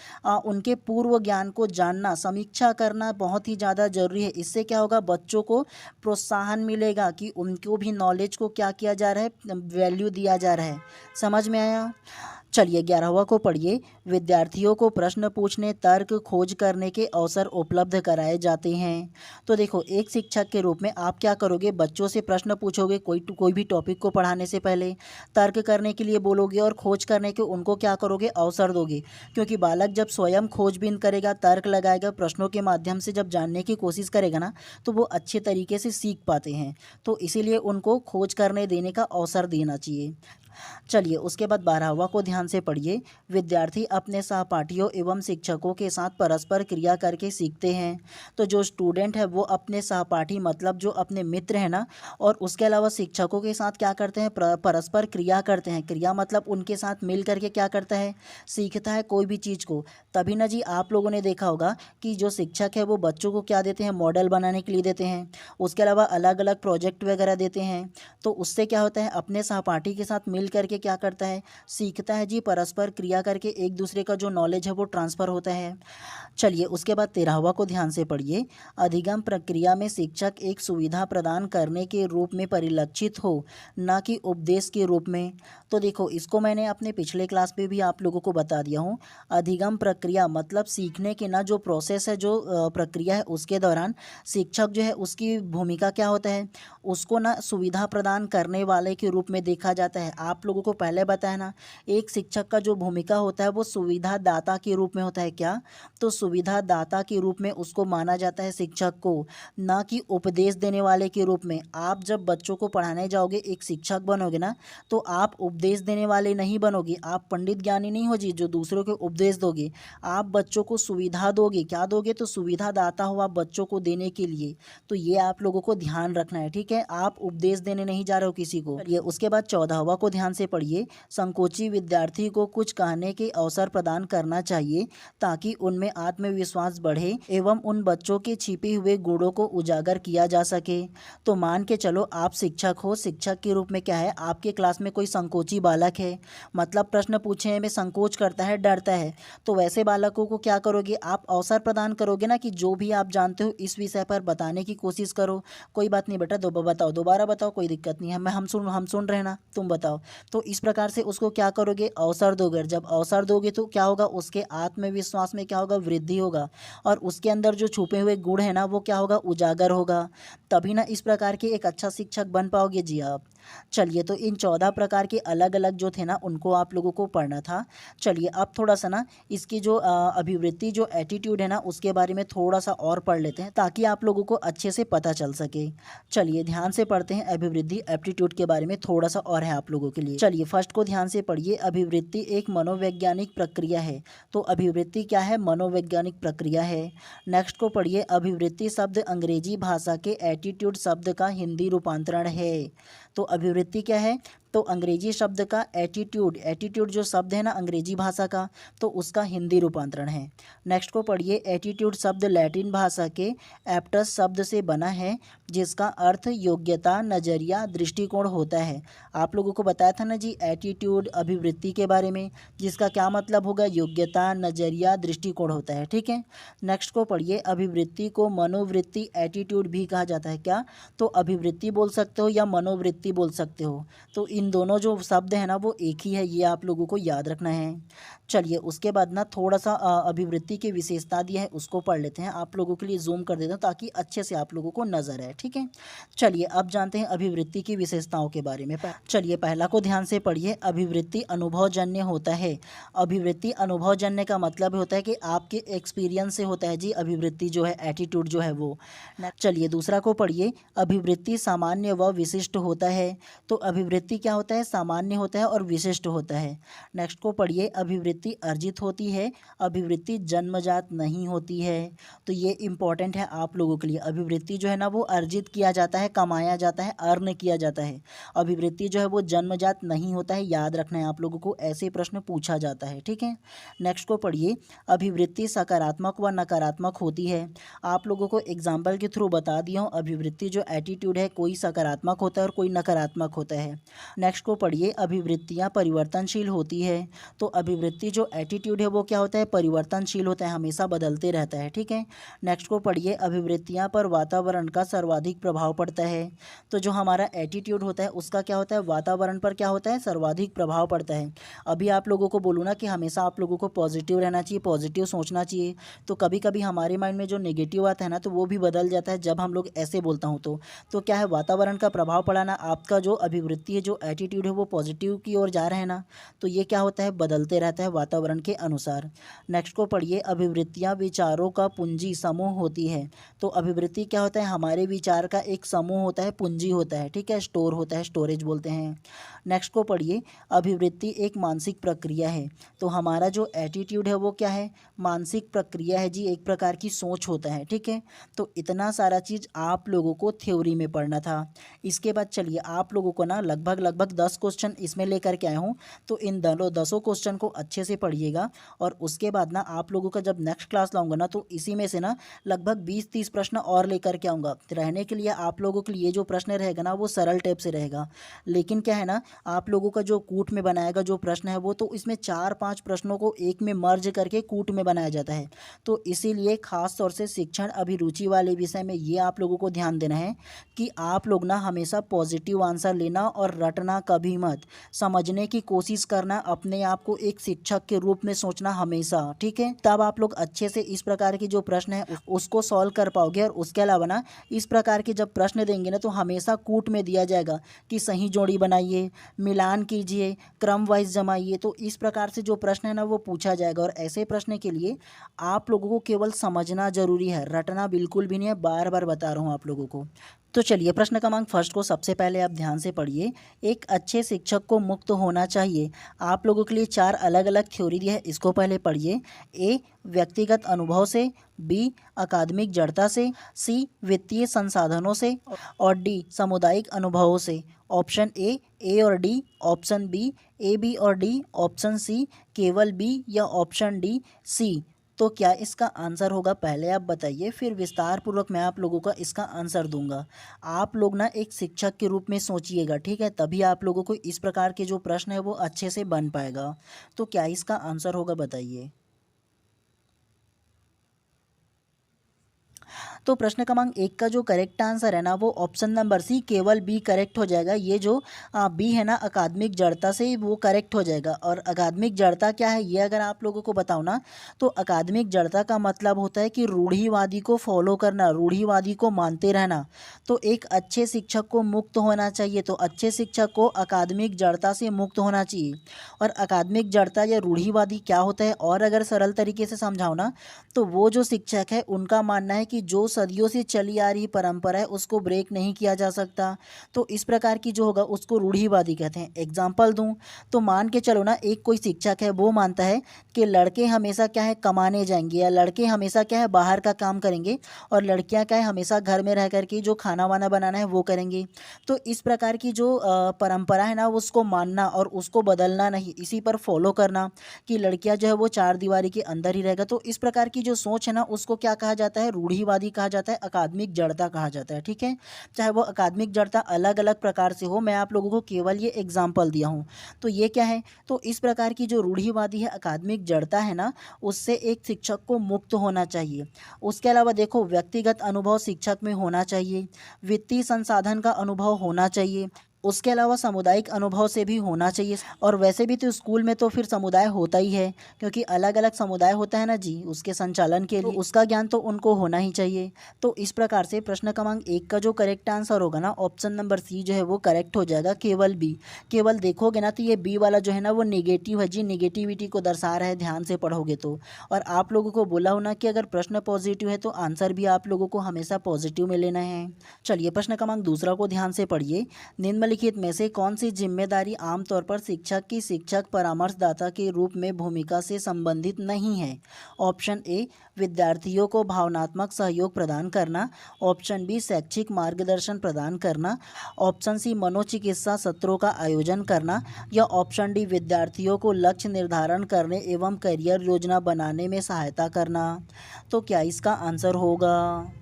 उनके पूर्व ज्ञान को जानना, समीक्षा करना बहुत ही ज़्यादा ज़रूरी है। इससे क्या होगा, बच्चों को प्रोत्साहन मिलेगा कि उनको भी नॉलेज को क्या किया जा रहा है, वैल्यू दिया जा रहा है। समझ में आया। चलिए 11वां को पढ़िए। विद्यार्थियों को प्रश्न पूछने, तर्क खोज करने के अवसर उपलब्ध कराए जाते हैं। तो देखो, एक शिक्षक के रूप में आप क्या करोगे, बच्चों से प्रश्न पूछोगे कोई भी टॉपिक को पढ़ाने से पहले, तर्क करने के लिए बोलोगे और खोज करने के उनको क्या करोगे, अवसर दोगे। क्योंकि बालक जब स्वयं खोजबीन करेगा, तर्क लगाएगा, प्रश्नों के माध्यम से जब जानने की कोशिश करेगा ना, तो वो अच्छे तरीके से सीख पाते हैं। तो इसीलिए उनको खोज करने देने का अवसर देना चाहिए। चलिए उसके बाद 12वां को ध्यान से पढ़िए। विद्यार्थी अपने सहपाठियों एवं शिक्षकों के साथ परस्पर क्रिया करके सीखते हैं। तो जो स्टूडेंट है वो अपने सहपाठी मतलब जो अपने मित्र हैं ना, और उसके अलावा शिक्षकों के साथ क्या करते हैं, परस्पर क्रिया करते हैं। क्रिया मतलब उनके साथ मिल करके क्या करता है, सीखता है कोई भी चीज़ को। तभी ना जी आप लोगों ने देखा होगा कि जो शिक्षक है वो बच्चों को क्या देते हैं, मॉडल बनाने के लिए देते हैं। उसके अलावा अलग अलग प्रोजेक्ट वगैरह देते हैं। तो उससे क्या होता है, अपने सहपाठी के साथ मिल करके क्या करता है, सीखता है जी। परस्पर क्रिया करके एक दूसरे का जो नॉलेज है वो ट्रांसफ़र होता है। चलिए उसके बाद 13वां को ध्यान से पढ़िए। अधिगम प्रक्रिया में शिक्षक एक सुविधा प्रदान करने के रूप में परिलक्षित हो, ना कि उपदेश के रूप में। तो देखो, इसको मैंने अपने पिछले क्लास में भी आप लोगों को बता दिया हूँ। अधिगम प्रक्रिया मतलब सीखने की ना जो प्रोसेस है, जो प्रक्रिया है, उसके दौरान शिक्षक जो है उसकी भूमिका क्या होता है, उसको ना सुविधा प्रदान करने वाले के रूप में देखा जाता है। आप लोगों को पहले बताया ना, एक शिक्षक का जो भूमिका होता है वो सुविधा दाता के रूप में होता है। क्या, तो सुविधा दाता के रूप में उसको माना जाता है शिक्षक को, ना कि उपदेश देने वाले के रूप में। आप जब बच्चों को पढ़ाने जाओगे, एक शिक्षक बनोगे ना, तो आप उपदेश देने वाले नहीं बनोगे। आप पंडित ज्ञानी नहीं हो जी जो दूसरों को उपदेश दोगे। आप बच्चों को सुविधा दोगे। क्या दोगे, तो सुविधा दाता हो आप बच्चों को देने के लिए। तो ये आप लोगों को ध्यान रखना है, ठीक है। आप उपदेश देने नहीं जा रहे हो किसी को। ये उसके बाद 14वां को ध्यान से पढ़िए। संकोची विद्यार्थी को कुछ कहने के अवसर प्रदान करना चाहिए, ताकि उनमें आत्मविश्वास बढ़े एवं उन बच्चों के छिपे हुए गुणों को उजागर किया जा सके। तो मान के चलो आप शिक्षक हो, शिक्षक के रूप में क्या है, आपके क्लास में कोई संकोची बालक है, मतलब प्रश्न पूछने में संकोच करता है, डरता है। तो वैसे बालकों को क्या करोगे, आप अवसर प्रदान करोगे ना, कि जो भी आप जानते हो इस विषय पर बताने की कोशिश करो। कोई बात नहीं बेटा, दोबारा बताओ, कोई दिक्कत नहीं है, हम सुन रहे हैं ना, तुम बताओ। तो इस प्रकार से उसको क्या करोगे, अवसर दोगे। जब अवसर दोगे तो क्या होगा, उसके आत्मविश्वास में क्या होगा, वृद्धि होगा, और उसके अंदर जो छुपे हुए गुण है ना वो क्या होगा, उजागर होगा। तभी ना इस प्रकार के एक अच्छा शिक्षक बन पाओगे जी आप। चलिए, तो इन 14 प्रकार के अलग अलग जो थे ना उनको आप लोगों को पढ़ना था। चलिए अब थोड़ा सा ना इसकी जो अभिवृत्ति, जो एटीट्यूड है ना, उसके बारे में थोड़ा सा और पढ़ लेते हैं, ताकि आप लोगों को अच्छे से पता चल सके। चलिए ध्यान से पढ़ते हैं। अभिवृद्धि एप्टीट्यूड के बारे में थोड़ा सा और है आप लोगों के लिए। चलिए फर्स्ट को ध्यान से पढ़िए। अभिवृत्ति एक मनोवैज्ञानिक प्रक्रिया है। तो अभिवृत्ति क्या है, मनोवैज्ञानिक प्रक्रिया है। नेक्स्ट को पढ़िए। अभिवृत्ति शब्द अंग्रेजी भाषा के एटीट्यूड शब्द का हिंदी रूपांतरण है। तो अभिवृत्ति क्या है, तो अंग्रेजी शब्द का एटीट्यूड, एटीट्यूड जो शब्द है ना अंग्रेजी भाषा का, तो उसका हिंदी रूपांतरण है। नेक्स्ट को पढ़िए। एटीट्यूड शब्द लैटिन भाषा के एप्टस शब्द से बना है, जिसका अर्थ योग्यता, नज़रिया, दृष्टिकोण होता है। आप लोगों को बताया था ना जी एटीट्यूड अभिवृत्ति के बारे में, जिसका क्या मतलब होगा, योग्यता, नज़रिया, दृष्टिकोण होता है, ठीक है। नेक्स्ट को पढ़िए। अभिवृत्ति को मनोवृत्ति एटीट्यूड भी कहा जाता है। क्या, तो अभिवृत्ति बोल सकते हो या मनोवृत्ति बोल सकते हो। तो इन दोनों जो शब्द हैं ना वो एक ही है, ये आप लोगों को याद रखना है। चलिए उसके बाद ना थोड़ा सा अभिवृत्ति की विशेषता दी है उसको पढ़ लेते हैं। आप लोगों के लिए जूम कर देता हूँ ताकि अच्छे से आप लोगों को नजर आए, ठीक है। चलिए अब जानते हैं अभिवृत्ति की विशेषताओं के बारे में। चलिए पहला को ध्यान से पढ़िए। अभिवृत्ति अनुभवजन्य होता है। अभिवृत्ति अनुभवजन्य का मतलब होता है कि आपके एक्सपीरियंस से होता है जी, अभिवृत्ति जो है, एटीट्यूड जो है वो। चलिए दूसरा को पढ़िए। अभिवृत्ति सामान्य व विशिष्ट होता है। तो अभिवृत्ति क्या होता है, सामान्य होता है और विशिष्ट होता है। नेक्स्ट को पढ़िए। अभिवृत्ति अर्जित होती है। अभिवृत्ति जन्मजात नहीं होती है। तो ये इंपॉर्टेंट है आप लोगों के लिए। अभिवृत्ति जो है ना वो अर्जित किया जाता है, कमाया जाता है, अर्न किया जाता है। अभिवृत्ति जो है वो जन्मजात नहीं होता है, याद रखना है आप लोगों को, ऐसे प्रश्न पूछा जाता है, ठीक है। नेक्स्ट को पढ़िए। अभिवृत्ति सकारात्मक व नकारात्मक होती है। आप लोगों को एग्जाम्पल के थ्रू बता दिया हूँ। अभिवृत्ति जो एटीट्यूड है, कोई सकारात्मक होता है और कोई नकारात्मक होता है। नेक्स्ट को पढ़िए, अभिवृत्तियाँ परिवर्तनशील होती है। तो अभिवृत्ति जो एटीट्यूड है वो क्या होता है, परिवर्तनशील होता है, हमेशा बदलते रहता है, ठीक है। नेक्स्ट को पढ़िए, अभिवृत्तियाँ पर वातावरण का सर्वाधिक प्रभाव पड़ता है। तो जो हमारा एटीट्यूड होता है उसका क्या होता है, वातावरण पर क्या होता है, सर्वाधिक प्रभाव पड़ता है। अभी आप लोगों को बोलूँ ना कि हमेशा आप लोगों को पॉजिटिव रहना चाहिए, पॉजिटिव सोचना चाहिए, तो कभी कभी हमारे माइंड में जो नेगेटिव आता है ना तो वो भी बदल जाता है जब हम लोग ऐसे बोलता हूँ तो क्या है, वातावरण का प्रभाव पड़ा ना, आपका जो अभिवृत्ति है, जो एटीट्यूड है वो पॉजिटिव की ओर जा रहा है ना, तो ये क्या होता है, बदलते रहता है वातावरण के अनुसार। नेक्स्ट को पढ़िए, अभिवृत्तियाँ विचारों का पूंजी समूह होती है। तो अभिवृत्ति क्या होता है, हमारे विचार का एक समूह होता है, पूंजी होता है, ठीक है, स्टोर होता है, स्टोरेज बोलते हैं। नेक्स्ट को पढ़िए, अभिवृत्ति एक मानसिक प्रक्रिया है। तो हमारा जो एटीट्यूड है वो क्या है, मानसिक प्रक्रिया है जी, एक प्रकार की सोच होता है, ठीक है। तो इतना सारा चीज़ आप लोगों को थ्योरी में पढ़ना था। इसके बाद चलिए आप लोगों को ना लगभग 10 क्वेश्चन इसमें लेकर के आया हूँ, तो इन दोनों 10 क्वेश्चन को अच्छे से पढ़िएगा। और उसके बाद ना आप लोगों का जब नेक्स्ट क्लास लाऊंगा ना तो इसी में से ना लगभग 20-30 प्रश्न और लेकर के आऊँगा। रहने के लिए आप लोगों के लिए जो प्रश्न रहेगा ना वो सरल टाइप से रहेगा, लेकिन क्या है ना, आप लोगों का जो कूट में बनाएगा जो प्रश्न है वो तो इसमें 4-5 प्रश्नों को एक में मर्ज करके कूट में बनाया जाता है। तो इसीलिए खास तौर से शिक्षण अभिरुचि वाले विषय में ये आप लोगों को ध्यान देना है कि आप लोग ना हमेशा पॉजिटिव आंसर लेना और रटना कभी मत, समझने की कोशिश करना, अपने आप को एक शिक्षक के रूप में सोचना हमेशा, ठीक है। तब आप लोग अच्छे से इस प्रकार की जो प्रश्न है उसको सॉल्व कर पाओगे। और उसके अलावा ना इस प्रकार के जब प्रश्न देंगे ना तो हमेशा कूट में दिया जाएगा कि सही जोड़ी बनाइए, मिलान कीजिए, क्रम वाइज जमाइए। तो इस प्रकार से जो प्रश्न है ना वो पूछा जाएगा। और ऐसे प्रश्न के लिए आप लोगों को केवल समझना जरूरी है, रटना बिल्कुल भी नहीं है, बार बार बता रहा हूँ आप लोगों को। तो चलिए प्रश्न क्रमांक फर्स्ट को सबसे पहले आप ध्यान से पढ़िए। एक अच्छे शिक्षक को मुक्त होना चाहिए। आप लोगों के लिए 4 अलग अलग थ्योरी दी है, इसको पहले पढ़िए। ए, व्यक्तिगत अनुभव से, बी, अकादमिक जड़ता से, सी, वित्तीय संसाधनों से, और डी, सामुदायिक अनुभवों से। ऑप्शन ए और डी, ऑप्शन बी बी और डी, ऑप्शन सी केवल बी, या ऑप्शन डी सी। तो क्या इसका आंसर होगा, पहले आप बताइए, फिर विस्तार पूर्वक मैं आप लोगों का इसका आंसर दूंगा। आप लोग ना एक शिक्षक के रूप में सोचिएगा, ठीक है, तभी आप लोगों को इस प्रकार के जो प्रश्न है वो अच्छे से बन पाएगा। तो क्या इसका आंसर होगा बताइए। तो प्रश्न क्रमांक 1 का जो करेक्ट आंसर है ना वो ऑप्शन नंबर सी केवल बी करेक्ट हो जाएगा। ये जो बी है ना, अकादमिक जड़ता से, वो करेक्ट हो जाएगा। और अकादमिक जड़ता क्या है ये अगर आप लोगों को बताऊँ ना तो अकादमिक जड़ता का मतलब होता है कि रूढ़िवादी को फॉलो करना, रूढ़िवादी को मानते रहना। तो एक अच्छे शिक्षक को मुक्त होना चाहिए, तो अच्छे शिक्षक को अकादमिक जड़ता से मुक्त होना चाहिए। और अकादमिक जड़ता या रूढ़िवादी क्या होता है, और अगर सरल तरीके से समझाओ ना तो वो जो शिक्षक है उनका मानना है कि जो सदियों से चली आ रही परंपरा है उसको ब्रेक नहीं किया जा सकता। तो इस प्रकार की जो होगा उसको रूढ़िवादी कहते हैं। एग्जाम्पल दूं तो मान के चलो ना, एक कोई शिक्षक है वो मानता है कि लड़के हमेशा क्या है, कमाने जाएंगे, या लड़के हमेशा क्या है, बाहर का काम करेंगे, और लड़कियां क्या है, हमेशा घर में रह करके जो खाना वाना बनाना है वो करेंगे। तो इस प्रकार की जो परंपरा है ना उसको मानना और उसको बदलना नहीं, इसी पर फॉलो करना कि लड़कियां जो है वो 4 दीवारी के अंदर ही रहेगा। तो इस प्रकार की जो सोच है ना उसको क्या कहा जाता है, रूढ़िवादी कहा जाता है, अकादमिक जड़ता कहा जाता है, ठीक है। चाहे वो अकादमिक जड़ता अलग अलग प्रकार से हो, मैं आप लोगों को केवल ये एग्जाम्पल दिया हूँ। तो ये क्या है, तो इस प्रकार की जो रूढ़िवादी है, अकादमिक जड़ता है ना, उससे एक शिक्षक को मुक्त होना चाहिए। उसके अलावा देखो, व्यक्तिगत अनुभव शिक्षक में होना चाहिए, वित्तीय संसाधन का अनुभव होना चाहिए, उसके अलावा सामुदायिक अनुभव से भी होना चाहिए। और वैसे भी तो स्कूल में तो फिर समुदाय होता ही है, क्योंकि अलग अलग समुदाय होता है ना जी, उसके संचालन के लिए तो उसका ज्ञान तो उनको होना ही चाहिए। तो इस प्रकार से प्रश्न क्रमांक 1 का जो करेक्ट आंसर होगा ना, ऑप्शन नंबर सी जो है वो करेक्ट हो जाएगा, केवल बी। केवल देखोगे ना तो ये बी वाला जो है ना वो नेगेटिव है जी, नेगेटिविटी को दर्शा रहा है, ध्यान से पढ़ोगे तो। और आप लोगों को बोला हो ना कि अगर प्रश्न पॉजिटिव है तो आंसर भी आप लोगों को हमेशा पॉजिटिव में लेना है। चलिए प्रश्न क्रमांक दूसरा को ध्यान से पढ़िए। निम्नलिखित में से कौन सी जिम्मेदारी आमतौर पर शिक्षक की शिक्षक परामर्शदाता के रूप में भूमिका से संबंधित नहीं है। ऑप्शन ए, विद्यार्थियों को भावनात्मक सहयोग प्रदान करना, ऑप्शन बी, शैक्षिक मार्गदर्शन प्रदान करना, ऑप्शन सी, मनोचिकित्सा सत्रों का आयोजन करना, या ऑप्शन डी, विद्यार्थियों को लक्ष्य निर्धारण करने एवं करियर योजना बनाने में सहायता करना। तो क्या इसका आंसर होगा।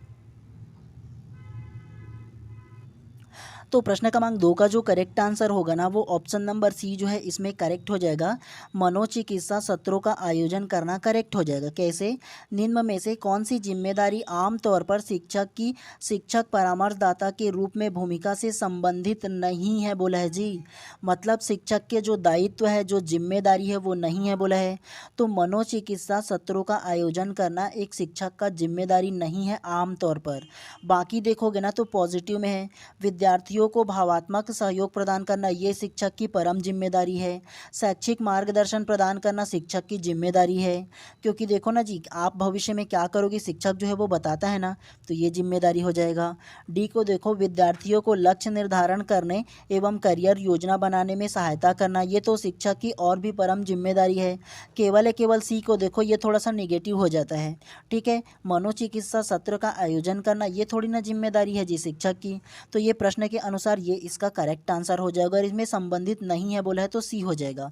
तो प्रश्न क्रमांक 2 का जो करेक्ट आंसर होगा ना वो ऑप्शन नंबर सी जो है इसमें करेक्ट हो जाएगा। मनोचिकित्सा सत्रों का आयोजन करना करेक्ट हो जाएगा। कैसे? निम्न में से कौन सी जिम्मेदारी आमतौर पर शिक्षक परामर्शदाता के रूप में भूमिका से संबंधित नहीं है बोला है जी। मतलब शिक्षक के जो दायित्व है, जो जिम्मेदारी है वो नहीं है बोला है। तो मनोचिकित्सा सत्रों का आयोजन करना एक शिक्षक का जिम्मेदारी नहीं है आमतौर पर। बाकी देखोगे ना तो पॉजिटिव में है, विद्यार्थियों को भावात्मक सहयोग प्रदान करना ये शिक्षक की परम जिम्मेदारी है। शैक्षिक मार्गदर्शन प्रदान करना शिक्षक की जिम्मेदारी है, क्योंकि देखो ना जी आप भविष्य में क्या करोगे शिक्षक जो है वो बताता है ना, तो ये जिम्मेदारी हो जाएगा। डी को देखो, विद्यार्थियों को लक्ष्य निर्धारण करने एवं करियर योजना बनाने में सहायता करना, ये तो शिक्षक की और भी परम जिम्मेदारी है। केवल सी को देखो, ये थोड़ा सा निगेटिव हो जाता है। ठीक है, मनोचिकित्सा सत्र का आयोजन करना ये थोड़ी ना जिम्मेदारी है जी शिक्षक की। तो ये प्रश्न के अनुसार ये इसका करेक्ट आंसर हो जाएगा। अगर इसमें संबंधित नहीं है बोला है तो सी हो जाएगा।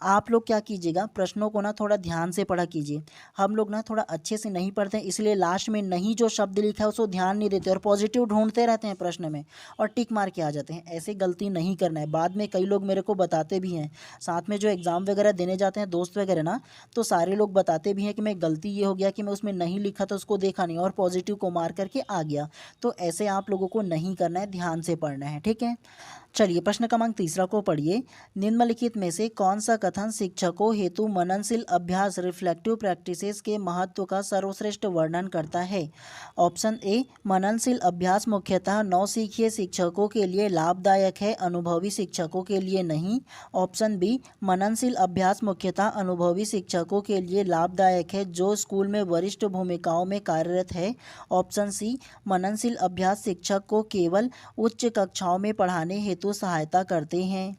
आप लोग क्या कीजिएगा, प्रश्नों को ना थोड़ा ध्यान से पढ़ा कीजिए। हम लोग ना थोड़ा अच्छे से नहीं पढ़ते हैं, इसलिए लास्ट में नहीं जो शब्द लिखा है उसको ध्यान नहीं देते और पॉजिटिव ढूंढते रहते हैं प्रश्न में और टिक मार के आ जाते हैं। ऐसे गलती नहीं करना है। बाद में कई लोग मेरे को बताते भी हैं, साथ में जो एग्ज़ाम वगैरह देने जाते हैं दोस्त वगैरह ना, तो सारे लोग बताते भी हैं कि मैं गलती ये हो गया कि मैं उसमें नहीं लिखा था, उसको देखा नहीं और पॉजिटिव को मार करके आ गया। तो ऐसे आप लोगों को नहीं करना है, ध्यान से पढ़ना है। ठीक है, चलिए प्रश्न क्रमांक 3 को पढ़िए। निम्नलिखित में से कौन सा कथन शिक्षकों हेतु मननशील अभ्यास रिफ्लेक्टिव प्रैक्टिसेस के महत्व का सर्वश्रेष्ठ वर्णन करता है? ऑप्शन ए, मननशील अभ्यास मुख्यतः नौसिखिए शिक्षकों के लिए लाभदायक है, अनुभवी शिक्षकों के लिए नहीं। ऑप्शन बी, मननशील अभ्यास मुख्यतः अनुभवी शिक्षकों के लिए लाभदायक है जो स्कूल में वरिष्ठ भूमिकाओं में कार्यरत है। ऑप्शन सी, मननशील अभ्यास शिक्षक को केवल उच्च कक्षाओं में पढ़ाने हेतु सहायता करते हैं।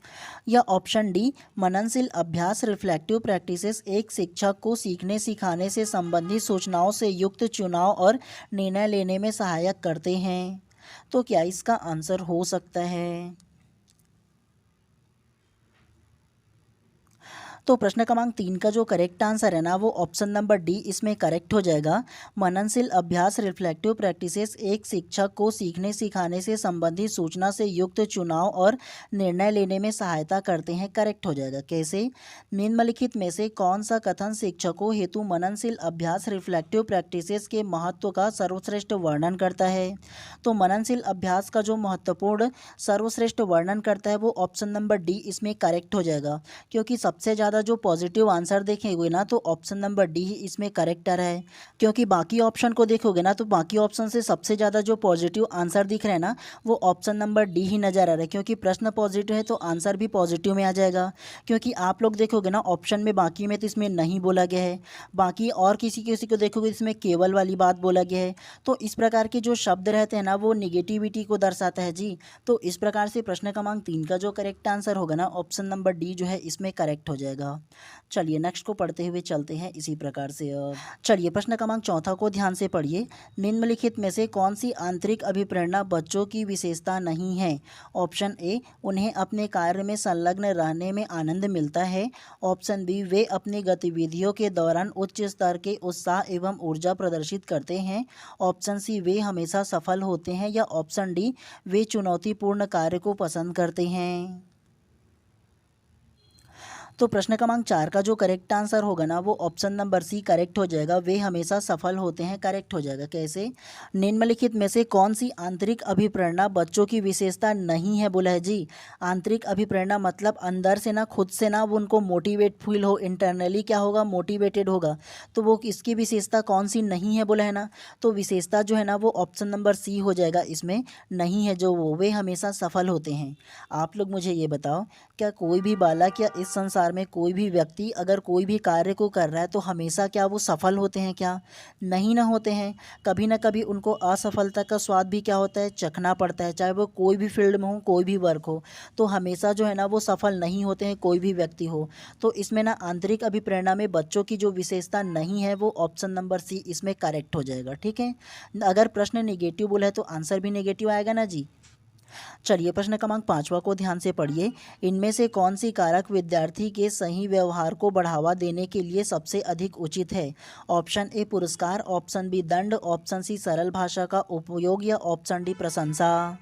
या ऑप्शन डी, मननशील अभ्यास रिफ्लेक्टिव प्रैक्टिसेस एक शिक्षक को सीखने सिखाने से संबंधित सूचनाओं से युक्त चुनाव और निर्णय लेने में सहायक करते हैं। तो क्या इसका आंसर हो सकता है? तो प्रश्न क्रमांक 3 का जो करेक्ट आंसर है ना वो ऑप्शन नंबर डी इसमें करेक्ट हो जाएगा। मननशील अभ्यास रिफ्लेक्टिव प्रैक्टिसेस एक शिक्षक को सीखने सिखाने से संबंधित सूचना से युक्त चुनाव और निर्णय लेने में सहायता करते हैं, करेक्ट हो जाएगा। कैसे? निम्नलिखित में से कौन सा कथन शिक्षकों हेतु मननशील अभ्यास रिफ्लेक्टिव प्रैक्टिसेस के महत्व का सर्वश्रेष्ठ वर्णन करता है? तो मननशील अभ्यास का जो महत्वपूर्ण सर्वश्रेष्ठ वर्णन करता है वो ऑप्शन नंबर डी इसमें करेक्ट हो जाएगा, क्योंकि सबसे ज़्यादा जो पॉजिटिव आंसर देखेंगे ना तो ऑप्शन नंबर डी ही इसमें करेक्ट आ रहा है। क्योंकि बाकी ऑप्शन को देखोगे ना तो बाकी ऑप्शन से सबसे ज़्यादा जो पॉजिटिव आंसर दिख रहा है ना वो ऑप्शन नंबर डी ही नज़र आ रहा है, क्योंकि प्रश्न पॉजिटिव है तो आंसर भी पॉजिटिव में आ जाएगा। क्योंकि आप लोग देखोगे ना ऑप्शन में बाकी में तो इसमें नहीं बोला गया है, बाकी और किसी किसी को देखोगे इसमें केवल वाली बात बोला गया है। तो इस प्रकार के जो शब्द रहते हैं ना वो निगेटिविटी को दर्शाता है जी। तो इस प्रकार से प्रश्न क्रमांक 3 का जो करेक्ट आंसर होगा ना ऑप्शन नंबर डी जो है इसमें करेक्ट हो जाएगा। चलिए नेक्स्ट को पढ़ते हुए चलते हैं इसी प्रकार से। चलिए प्रश्न क्रमांक 4 को ध्यान से पढ़िए। निम्नलिखित में से कौन सी आंतरिक अभिप्रेरणा बच्चों की विशेषता नहीं है? ऑप्शन ए, उन्हें अपने कार्य में संलग्न रहने में आनंद मिलता है। ऑप्शन बी, वे अपनी गतिविधियों के दौरान उच्च स्तर के उत्साह एवं ऊर्जा प्रदर्शित करते हैं। ऑप्शन सी, वे हमेशा सफल होते हैं। या ऑप्शन डी, वे चुनौतीपूर्ण कार्य को पसंद करते हैं। तो प्रश्न क्रमांक 4 का जो करेक्ट आंसर होगा ना वो ऑप्शन नंबर सी करेक्ट हो जाएगा, वे हमेशा सफल होते हैं, करेक्ट हो जाएगा। कैसे? निम्नलिखित में से कौन सी आंतरिक अभिप्रेरणा बच्चों की विशेषता नहीं है बोला है जी। आंतरिक अभिप्रेरणा मतलब अंदर से ना, खुद से ना वो उनको मोटिवेट फील हो, इंटरनली क्या होगा, मोटिवेटेड होगा। तो वो इसकी विशेषता कौन सी नहीं है बोला है ना, तो विशेषता जो है ना वो ऑप्शन नंबर सी हो जाएगा, इसमें नहीं है जो वे हमेशा सफल होते हैं। आप लोग मुझे ये बताओ, क्या कोई भी बालक या इस संसार में कोई भी व्यक्ति अगर कोई भी कार्य को कर रहा है तो हमेशा क्या वो सफल होते हैं? क्या नहीं ना होते हैं। कभी ना कभी उनको असफलता का स्वाद भी क्या होता है, चखना पड़ता है, चाहे वो कोई भी फील्ड में हो, कोई भी वर्क हो। तो हमेशा जो है ना वो सफल नहीं होते हैं, कोई भी व्यक्ति हो। तो इसमें ना आंतरिक अभिप्रेरणा में बच्चों की जो विशेषता नहीं है वो ऑप्शन नंबर सी इसमें करेक्ट हो जाएगा। ठीक है, अगर प्रश्न नेगेटिव बोला है तो आंसर भी नेगेटिव आएगा ना जी। चलिए प्रश्न क्रमांक 5 को ध्यान से पढ़िए। इनमें से कौन सी कारक विद्यार्थी के सही व्यवहार को बढ़ावा देने के लिए सबसे अधिक उचित है? ऑप्शन ए पुरस्कार, ऑप्शन बी दंड, ऑप्शन सी सरल भाषा का उपयोग या ऑप्शन डी प्रशंसा।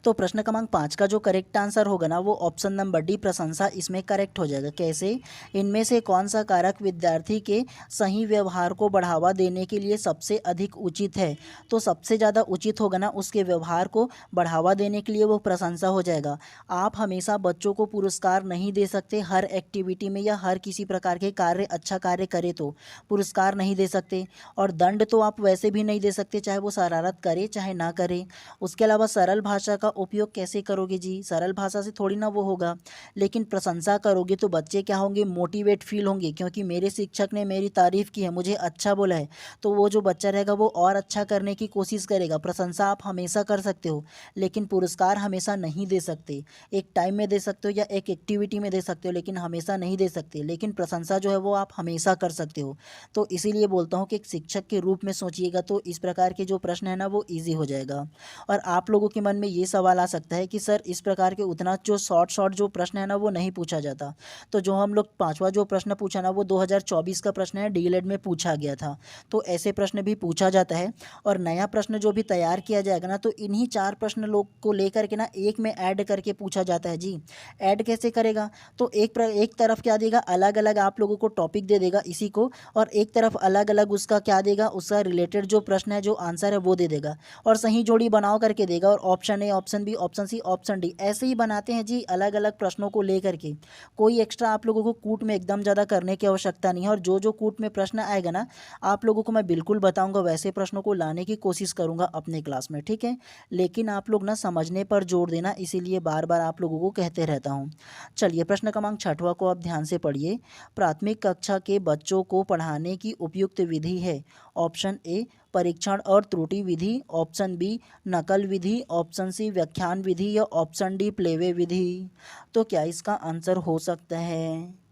तो प्रश्न क्रमांक 5 का जो करेक्ट आंसर होगा ना वो ऑप्शन नंबर डी प्रशंसा इसमें करेक्ट हो जाएगा। कैसे? इनमें से कौन सा कारक विद्यार्थी के सही व्यवहार को बढ़ावा देने के लिए सबसे अधिक उचित है? तो सबसे ज़्यादा उचित होगा ना उसके व्यवहार को बढ़ावा देने के लिए वो प्रशंसा हो जाएगा। आप हमेशा बच्चों को पुरस्कार नहीं दे सकते हर एक्टिविटी में या हर किसी प्रकार के कार्य अच्छा कार्य करे तो पुरस्कार नहीं दे सकते, और दंड तो आप वैसे भी नहीं दे सकते चाहे वो शरारत करे चाहे ना करे। उसके अलावा सरल भाषा का उपयोग कैसे करोगे जी? सरल भाषा से थोड़ी ना वो होगा। लेकिन प्रशंसा करोगे तो बच्चे क्या होंगे? मोटिवेट फील होंगे, क्योंकि मेरे शिक्षक ने मेरी तारीफ़ की है, मुझे अच्छा बोला है, तो वो जो बच्चा रहेगा वो और अच्छा करने की कोशिश करेगा। प्रशंसा आप हमेशा कर सकते हो, लेकिन पुरस्कार हमेशा नहीं दे सकते। एक टाइम में दे सकते हो या एक एक्टिविटी में दे सकते हो, लेकिन हमेशा नहीं दे सकते। लेकिन प्रशंसा जो है वो आप हमेशा कर सकते हो। तो इसीलिए बोलता हूँ कि एक शिक्षक के रूप में सोचिएगा तो इस प्रकार के जो प्रश्न है ना वो ईजी हो जाएगा। और आप लोगों के मन में ये सवाल आ सकता है कि सर इस प्रकार के उतना जो शॉर्ट जो प्रश्न है ना वो नहीं पूछा जाता। तो जो हम लोग 5वां जो प्रश्न पूछा ना वो 2024 का प्रश्न है, डीएलएड में पूछा गया था। तो ऐसे प्रश्न भी पूछा जाता है। और नया प्रश्न जो भी तैयार किया जाएगा ना तो इन्हीं 4 प्रश्न लोग को लेकर के ना एक में ऐड करके पूछा जाता है जी। ऐड कैसे करेगा? तो एक तरफ क्या देगा, अलग अलग आप लोगों को टॉपिक दे देगा इसी को, और एक तरफ अलग अलग उसका क्या देगा, उसका रिलेटेड जो प्रश्न है जो आंसर है वो दे देगा, और सही जोड़ी बनाओ करके देगा। और option A, option B, option C, option D ऐसे ही बनाते हैं जी अलग अलग प्रश्नों को लेकर के। कोई एक्स्ट्रा आप लोगों को कूट में एकदम ज़्यादा करने की आवश्यकता नहीं है। और जो जो कूट में प्रश्न आएगा ना आप लोगों को मैं बिल्कुल बताऊंगा, वैसे प्रश्नों को लाने की कोशिश करूंगा अपने क्लास में, ठीक है। लेकिन आप लोग ना समझने पर जोर देना, इसीलिए बार बार आप लोगों को कहते रहता हूँ। चलिए प्रश्न क्रमांक 6वां को आप ध्यान से पढ़िए। प्राथमिक कक्षा के बच्चों को पढ़ाने की उपयुक्त विधि है। ऑप्शन ए परीक्षण और त्रुटि विधि, ऑप्शन बी नकल विधि, ऑप्शन सी व्याख्यान विधि, या ऑप्शन डी प्लेवे विधि। तो क्या इसका आंसर हो सकता है?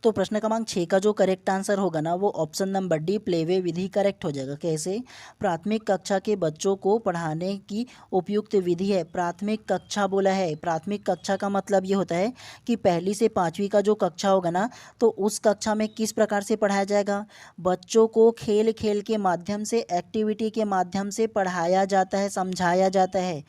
तो प्रश्न क्रमांक 6 का जो करेक्ट आंसर होगा ना वो ऑप्शन नंबर डी प्लेवे विधि करेक्ट हो जाएगा। कैसे? प्राथमिक कक्षा के बच्चों को पढ़ाने की उपयुक्त विधि है। प्राथमिक कक्षा बोला है, प्राथमिक कक्षा का मतलब ये होता है कि 1ली से 5वीं का जो कक्षा होगा ना तो उस कक्षा में किस प्रकार से पढ़ाया जाएगा? बच्चों को खेल खेल के माध्यम से, एक्टिविटी के माध्यम से पढ़ाया जाता है, समझाया जाता है।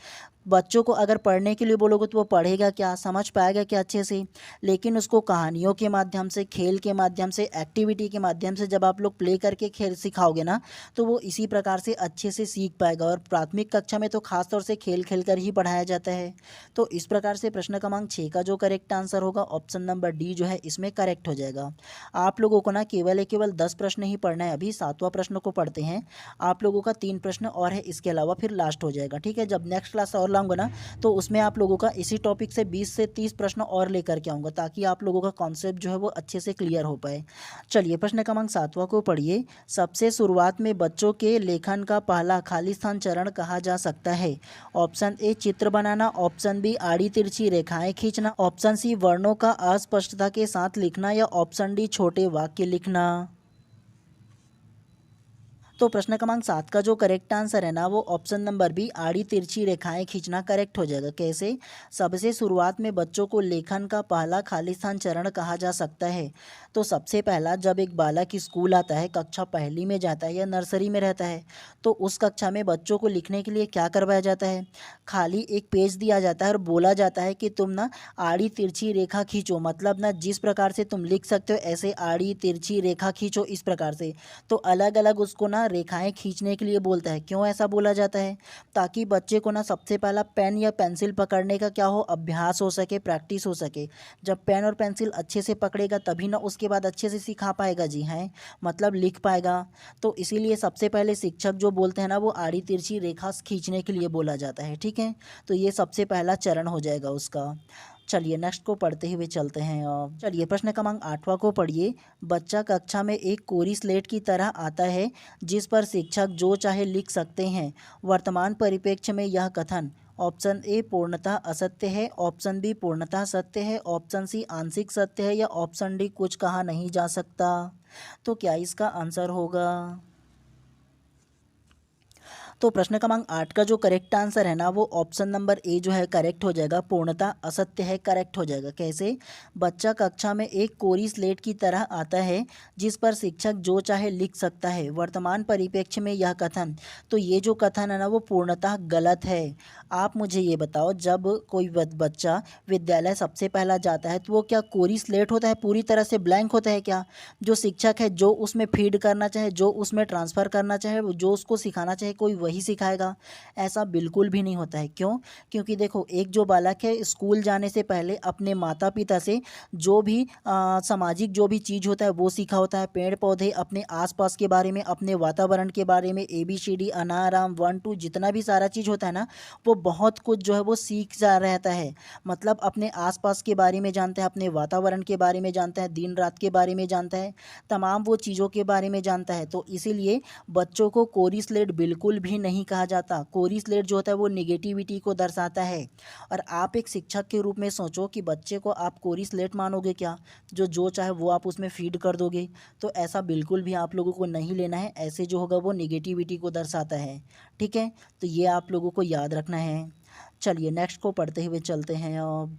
बच्चों को अगर पढ़ने के लिए बोलोगे तो वो पढ़ेगा क्या, समझ पाएगा क्या अच्छे से? लेकिन उसको कहानियों के माध्यम से, खेल के माध्यम से, एक्टिविटी के माध्यम से जब आप लोग प्ले करके खेल सिखाओगे ना तो वो इसी प्रकार से अच्छे से सीख पाएगा। और प्राथमिक कक्षा में तो खास तौर से खेल खेल कर ही पढ़ाया जाता है। तो इस प्रकार से प्रश्न क्रमांक 6 का जो करेक्ट आंसर होगा ऑप्शन नंबर डी जो है इसमें करेक्ट हो जाएगा। आप लोगों को ना केवल 10 प्रश्न ही पढ़ना है। अभी 7वां प्रश्न को पढ़ते हैं। आप लोगों का 3 प्रश्न और है, इसके अलावा फिर लास्ट हो जाएगा, ठीक है। जब नेक्स्ट क्लास और लाऊंगा ना तो उसमें आप लोगों का इसी टॉपिक से 20 से 30 प्रश्न और लेकर के आऊँगा, ताकि आप लोगों का कॉन्सेप्ट जो है वो अच्छे से क्लियर हो पाए। चलिए प्रश्न क्रमांक 7वां को पढ़िए। सबसे शुरुआत में बच्चों के लेखन का पहला खालिस्तान चरण कहा जा सकता है। ऑप्शन ए चित्र बनाना, ऑप्शन बी आड़ी तिरछी रेखाएं खींचना, ऑप्शन सी वर्णों का अस्पष्टता के साथ लिखना, या ऑप्शन डी छोटे वाक्य लिखना। तो प्रश्न क्रमांक 7 का जो करेक्ट आंसर है ना वो ऑप्शन नंबर बी आड़ी तिरछी रेखाएं खींचना करेक्ट हो जाएगा। कैसे? सबसे शुरुआत में बच्चों को लेखन का पहला खालिस्तान चरण कहा जा सकता है। तो सबसे पहला जब एक बालक स्कूल आता है, कक्षा 1ली में जाता है या नर्सरी में रहता है, तो उस कक्षा में बच्चों को लिखने के लिए क्या करवाया जाता है? खाली एक पेज दिया जाता है और बोला जाता है कि तुम ना आड़ी तिरछी रेखा खींचो, मतलब ना जिस प्रकार से तुम लिख सकते हो ऐसे आड़ी तिरछी रेखा खींचो इस प्रकार से। तो अलग अलग उसको ना रेखाएं खींचने के लिए बोलता है। क्यों ऐसा बोला जाता है? ताकि बच्चे को ना सबसे पहला पेन या पेंसिल पकड़ने का क्या हो, अभ्यास हो सके, प्रैक्टिस हो सके। जब पेन और पेंसिल अच्छे से पकड़ेगा तभी ना उसके बाद अच्छे से सिखा पाएगा जी, हैं मतलब लिख पाएगा। तो इसीलिए सबसे पहले शिक्षक जो बोलते हैं ना वो आड़ी तिरछी रेखा खींचने के लिए बोला जाता है, ठीक है। तो ये सबसे पहला चरण हो जाएगा उसका। चलिए नेक्स्ट को पढ़ते हुए चलते हैं। अब चलिए प्रश्न क्रमांक 8वां को पढ़िए। बच्चा कक्षा में एक कोरी स्लेट की तरह आता है जिस पर शिक्षक जो चाहे लिख सकते हैं। वर्तमान परिप्रेक्ष्य में यह कथन ऑप्शन ए पूर्णतः असत्य है, ऑप्शन बी पूर्णतः सत्य है, ऑप्शन सी आंशिक सत्य है, या ऑप्शन डी कुछ कहा नहीं जा सकता। तो क्या इसका आंसर होगा? तो प्रश्न क्रमांक 8 का जो करेक्ट आंसर है ना वो ऑप्शन नंबर ए जो है करेक्ट हो जाएगा, पूर्णतः असत्य है, करेक्ट हो जाएगा। कैसे? बच्चा कक्षा में एक कोरी स्लेट की तरह आता है जिस पर शिक्षक जो चाहे लिख सकता है। वर्तमान परिप्रेक्ष्य में यह कथन, तो ये जो कथन है ना वो पूर्णतः गलत है। आप मुझे ये बताओ, जब कोई बच्चा विद्यालय सबसे पहला जाता है तो वो क्या कोरी स्लेट होता है, पूरी तरह से ब्लैंक होता है क्या? जो शिक्षक है जो उसमें फीड करना चाहे, जो उसमें ट्रांसफ़र करना चाहे, जो उसको सिखाना चाहे कोई वही सिखाएगा? ऐसा बिल्कुल भी नहीं होता है। क्यों? क्योंकि देखो, एक जो बालक है स्कूल जाने से पहले अपने माता पिता से जो भी सामाजिक जो भी चीज़ होता है वो सीखा होता है। पेड़ पौधे, अपने आसपास के बारे में, अपने वातावरण के बारे में, ABCD अनार आम 1 2 जितना भी सारा चीज़ होता है ना, वो बहुत कुछ जो है वो सीख जा रहता है। मतलब अपने आसपास के बारे में जानता है, अपने वातावरण के बारे में जानता है, दिन रात के बारे में जानता है, तमाम वो चीज़ों के बारे में जानता है। तो इसीलिए बच्चों को कोरी स्लेट बिल्कुल भी नहीं कहा जाता। कोरी स्लेट जो होता है वो निगेटिविटी को दर्शाता है। और आप एक शिक्षक के रूप में सोचो कि बच्चे को आप कोरी स्लेट मानोगे क्या? जो चाहे वो आप उसमें फीड कर दोगे? तो ऐसा बिल्कुल भी आप लोगों को नहीं लेना है। ऐसे जो होगा वो निगेटिविटी को दर्शाता है। ठीक है, तो ये आप लोगों को याद रखना है। चलिए नेक्स्ट को पढ़ते हुए चलते हैं। अब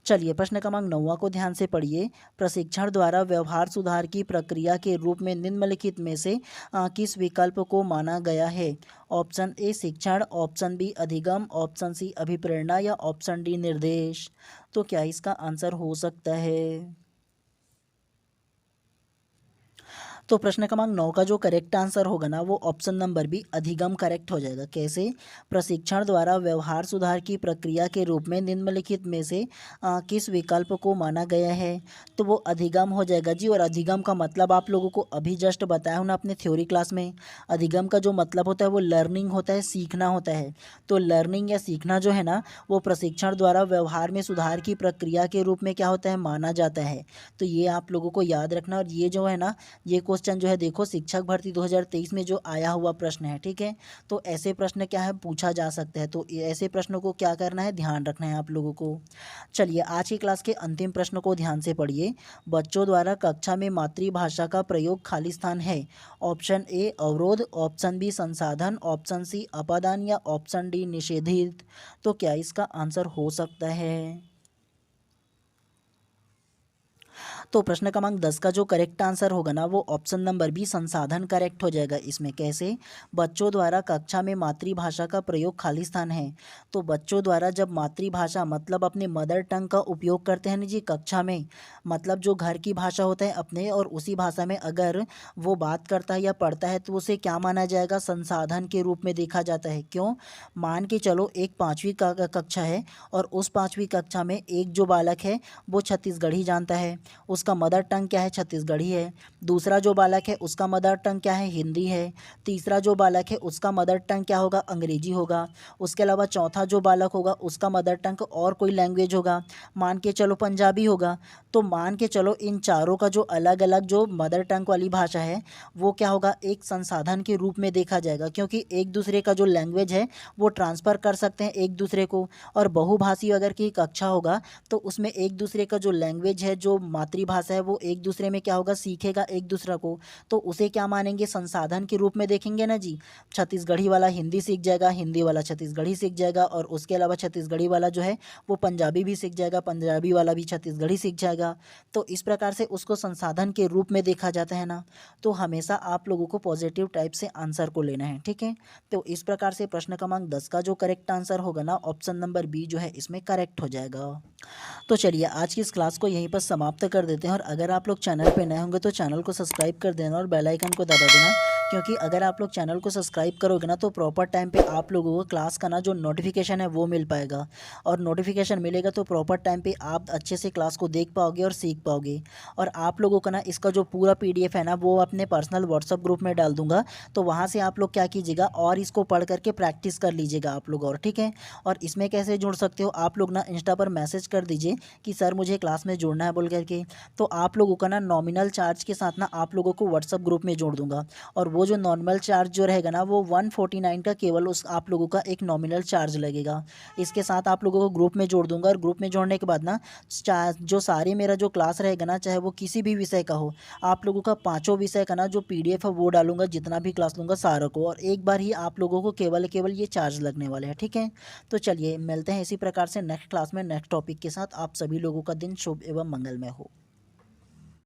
चलिए प्रश्न क्रमांक 9 को ध्यान से पढ़िए। प्रशिक्षण द्वारा व्यवहार सुधार की प्रक्रिया के रूप में निम्नलिखित में से किस विकल्प को माना गया है? ऑप्शन ए शिक्षण, ऑप्शन बी अधिगम, ऑप्शन सी अभिप्रेरणा या ऑप्शन डी निर्देश। तो क्या इसका आंसर हो सकता है? तो प्रश्न क्रमांक 9 का जो करेक्ट आंसर होगा ना वो ऑप्शन नंबर बी अधिगम करेक्ट हो जाएगा। कैसे? प्रशिक्षण द्वारा व्यवहार सुधार की प्रक्रिया के रूप में निम्नलिखित में से किस विकल्प को माना गया है? तो वो अधिगम हो जाएगा जी। और अधिगम का मतलब आप लोगों को अभी जस्ट बताया हूँ ना अपने थ्योरी क्लास में। अधिगम का जो मतलब होता है वो लर्निंग होता है, सीखना होता है। तो लर्निंग या सीखना जो है ना वो प्रशिक्षण द्वारा व्यवहार में सुधार की प्रक्रिया के रूप में क्या होता है, माना जाता है। तो ये आप लोगों को याद रखना। और ये जो है ना ये क्वेश्चन जो है देखो शिक्षक भर्ती 2023 में जो आया हुआ प्रश्न है। ठीक है, तो ऐसे प्रश्न क्या है पूछा जा सकता है। तो ऐसे प्रश्नों को क्या करना है, ध्यान रखना है आप लोगों को। चलिए आज की क्लास के अंतिम प्रश्न को ध्यान से पढ़िए। बच्चों द्वारा कक्षा में मातृभाषा का प्रयोग खाली स्थान है। ऑप्शन ए अवरोध, ऑप्शन बी संसाधन, ऑप्शन सी अपादान या ऑप्शन डी निषेधित। तो क्या इसका आंसर हो सकता है? तो प्रश्न क्रमांक 10 का जो करेक्ट आंसर होगा ना वो ऑप्शन नंबर बी संसाधन करेक्ट हो जाएगा इसमें। कैसे? बच्चों द्वारा कक्षा में मातृभाषा का प्रयोग खाली स्थान है। तो बच्चों द्वारा जब मातृभाषा मतलब अपने मदर टंग का उपयोग करते हैं ना जी कक्षा में, मतलब जो घर की भाषा होता है अपने, और उसी भाषा में अगर वो बात करता है या पढ़ता है तो उसे क्या माना जाएगा, संसाधन के रूप में देखा जाता है। क्यों? मान के चलो एक 5वीं कक्षा है और उस 5वीं कक्षा में एक जो बालक है वो छत्तीसगढ़ी जानता है, उसका मदर टंग क्या है, छत्तीसगढ़ी है। दूसरा जो बालक है उसका मदर टंग क्या है, हिंदी है। तीसरा जो बालक है उसका मदर टंग क्या होगा, अंग्रेजी होगा। उसके अलावा चौथा जो बालक होगा उसका मदर टंग और कोई लैंग्वेज होगा, मान के चलो पंजाबी होगा। तो मान के चलो इन चारों का जो अलग अलग जो मदर टंग वाली भाषा है वो क्या होगा, एक संसाधन के रूप में देखा जाएगा। क्योंकि एक दूसरे का जो लैंग्वेज है वो ट्रांसफ़र कर सकते हैं एक दूसरे को। और बहुभाषी अगर की कक्षा होगा तो उसमें एक दूसरे का जो लैंग्वेज है, जो मातृभाषा है, वो एक दूसरे में क्या होगा, सीखेगा एक दूसरा को। तो उसे क्या मानेंगे, संसाधन के रूप में देखेंगे ना जी। छत्तीसगढ़ी वाला हिंदी सीख जाएगा, हिंदी वाला छत्तीसगढ़ी सीख जाएगा, और उसके अलावा छत्तीसगढ़ी वाला जो है वो पंजाबी भी सीख जाएगा, पंजाबी वाला भी छत्तीसगढ़ी सीख जाएगा। तो इस प्रकार से उसको संसाधन के रूप में देखा जाता है ना। तो हमेशा आप लोगों को पॉजिटिव टाइप से आंसर को लेना है। ठीक है, तो इस प्रकार से प्रश्न क्रमांक 10 का जो करेक्ट आंसर होगा ना ऑप्शन नंबर बी जो है इसमें करेक्ट हो जाएगा। तो चलिए आज की इस क्लास को यहीं पर समाप्त कर देते हैं। और अगर आप लोग चैनल पे नए होंगे तो चैनल को सब्सक्राइब कर देना और बेल आइकन को दबा देना। क्योंकि अगर आप लोग चैनल को सब्सक्राइब करोगे ना तो प्रॉपर टाइम पे आप लोगों को क्लास का ना जो नोटिफिकेशन है वो मिल पाएगा। और नोटिफिकेशन मिलेगा तो प्रॉपर टाइम पे आप अच्छे से क्लास को देख पाओगे और सीख पाओगे। और आप लोगों का ना इसका जो पूरा PDF है ना वो अपने पर्सनल व्हाट्सअप ग्रुप में डाल दूंगा। तो वहाँ से आप लोग क्या कीजिएगा और इसको पढ़ करके प्रैक्टिस कर लीजिएगा आप लोग। और ठीक है, और इसमें कैसे जुड़ सकते हो, आप लोग ना इंस्टा पर मैसेज कर दीजिए कि सर मुझे क्लास में जुड़ना है बोल करके। तो आप लोगों का ना नॉमिनल चार्ज के साथ ना आप लोगों को व्हाट्सअप ग्रुप में जोड़ दूंगा। और वो जो नॉर्मल चार्ज जो रहेगा ना वो 149 का केवल उस आप लोगों का एक नॉमिनल चार्ज लगेगा। इसके साथ आप लोगों को ग्रुप में जोड़ दूंगा। और ग्रुप में जोड़ने के बाद ना जो सारी मेरा जो क्लास रहेगा ना, चाहे वो किसी भी विषय का हो, आप लोगों का पांचों विषय का ना जो पीडीएफ है वो डालूंगा, जितना भी क्लास लूँगा सारों को। और एक बार ही आप लोगों को केवल केवल ये चार्ज लगने वाले हैं, ठीक है। तो चलिए मिलते हैं इसी प्रकार से नेक्स्ट क्लास में नेक्स्ट टॉपिक के साथ। आप सभी लोगों का दिन शुभ एवं मंगलमय हो।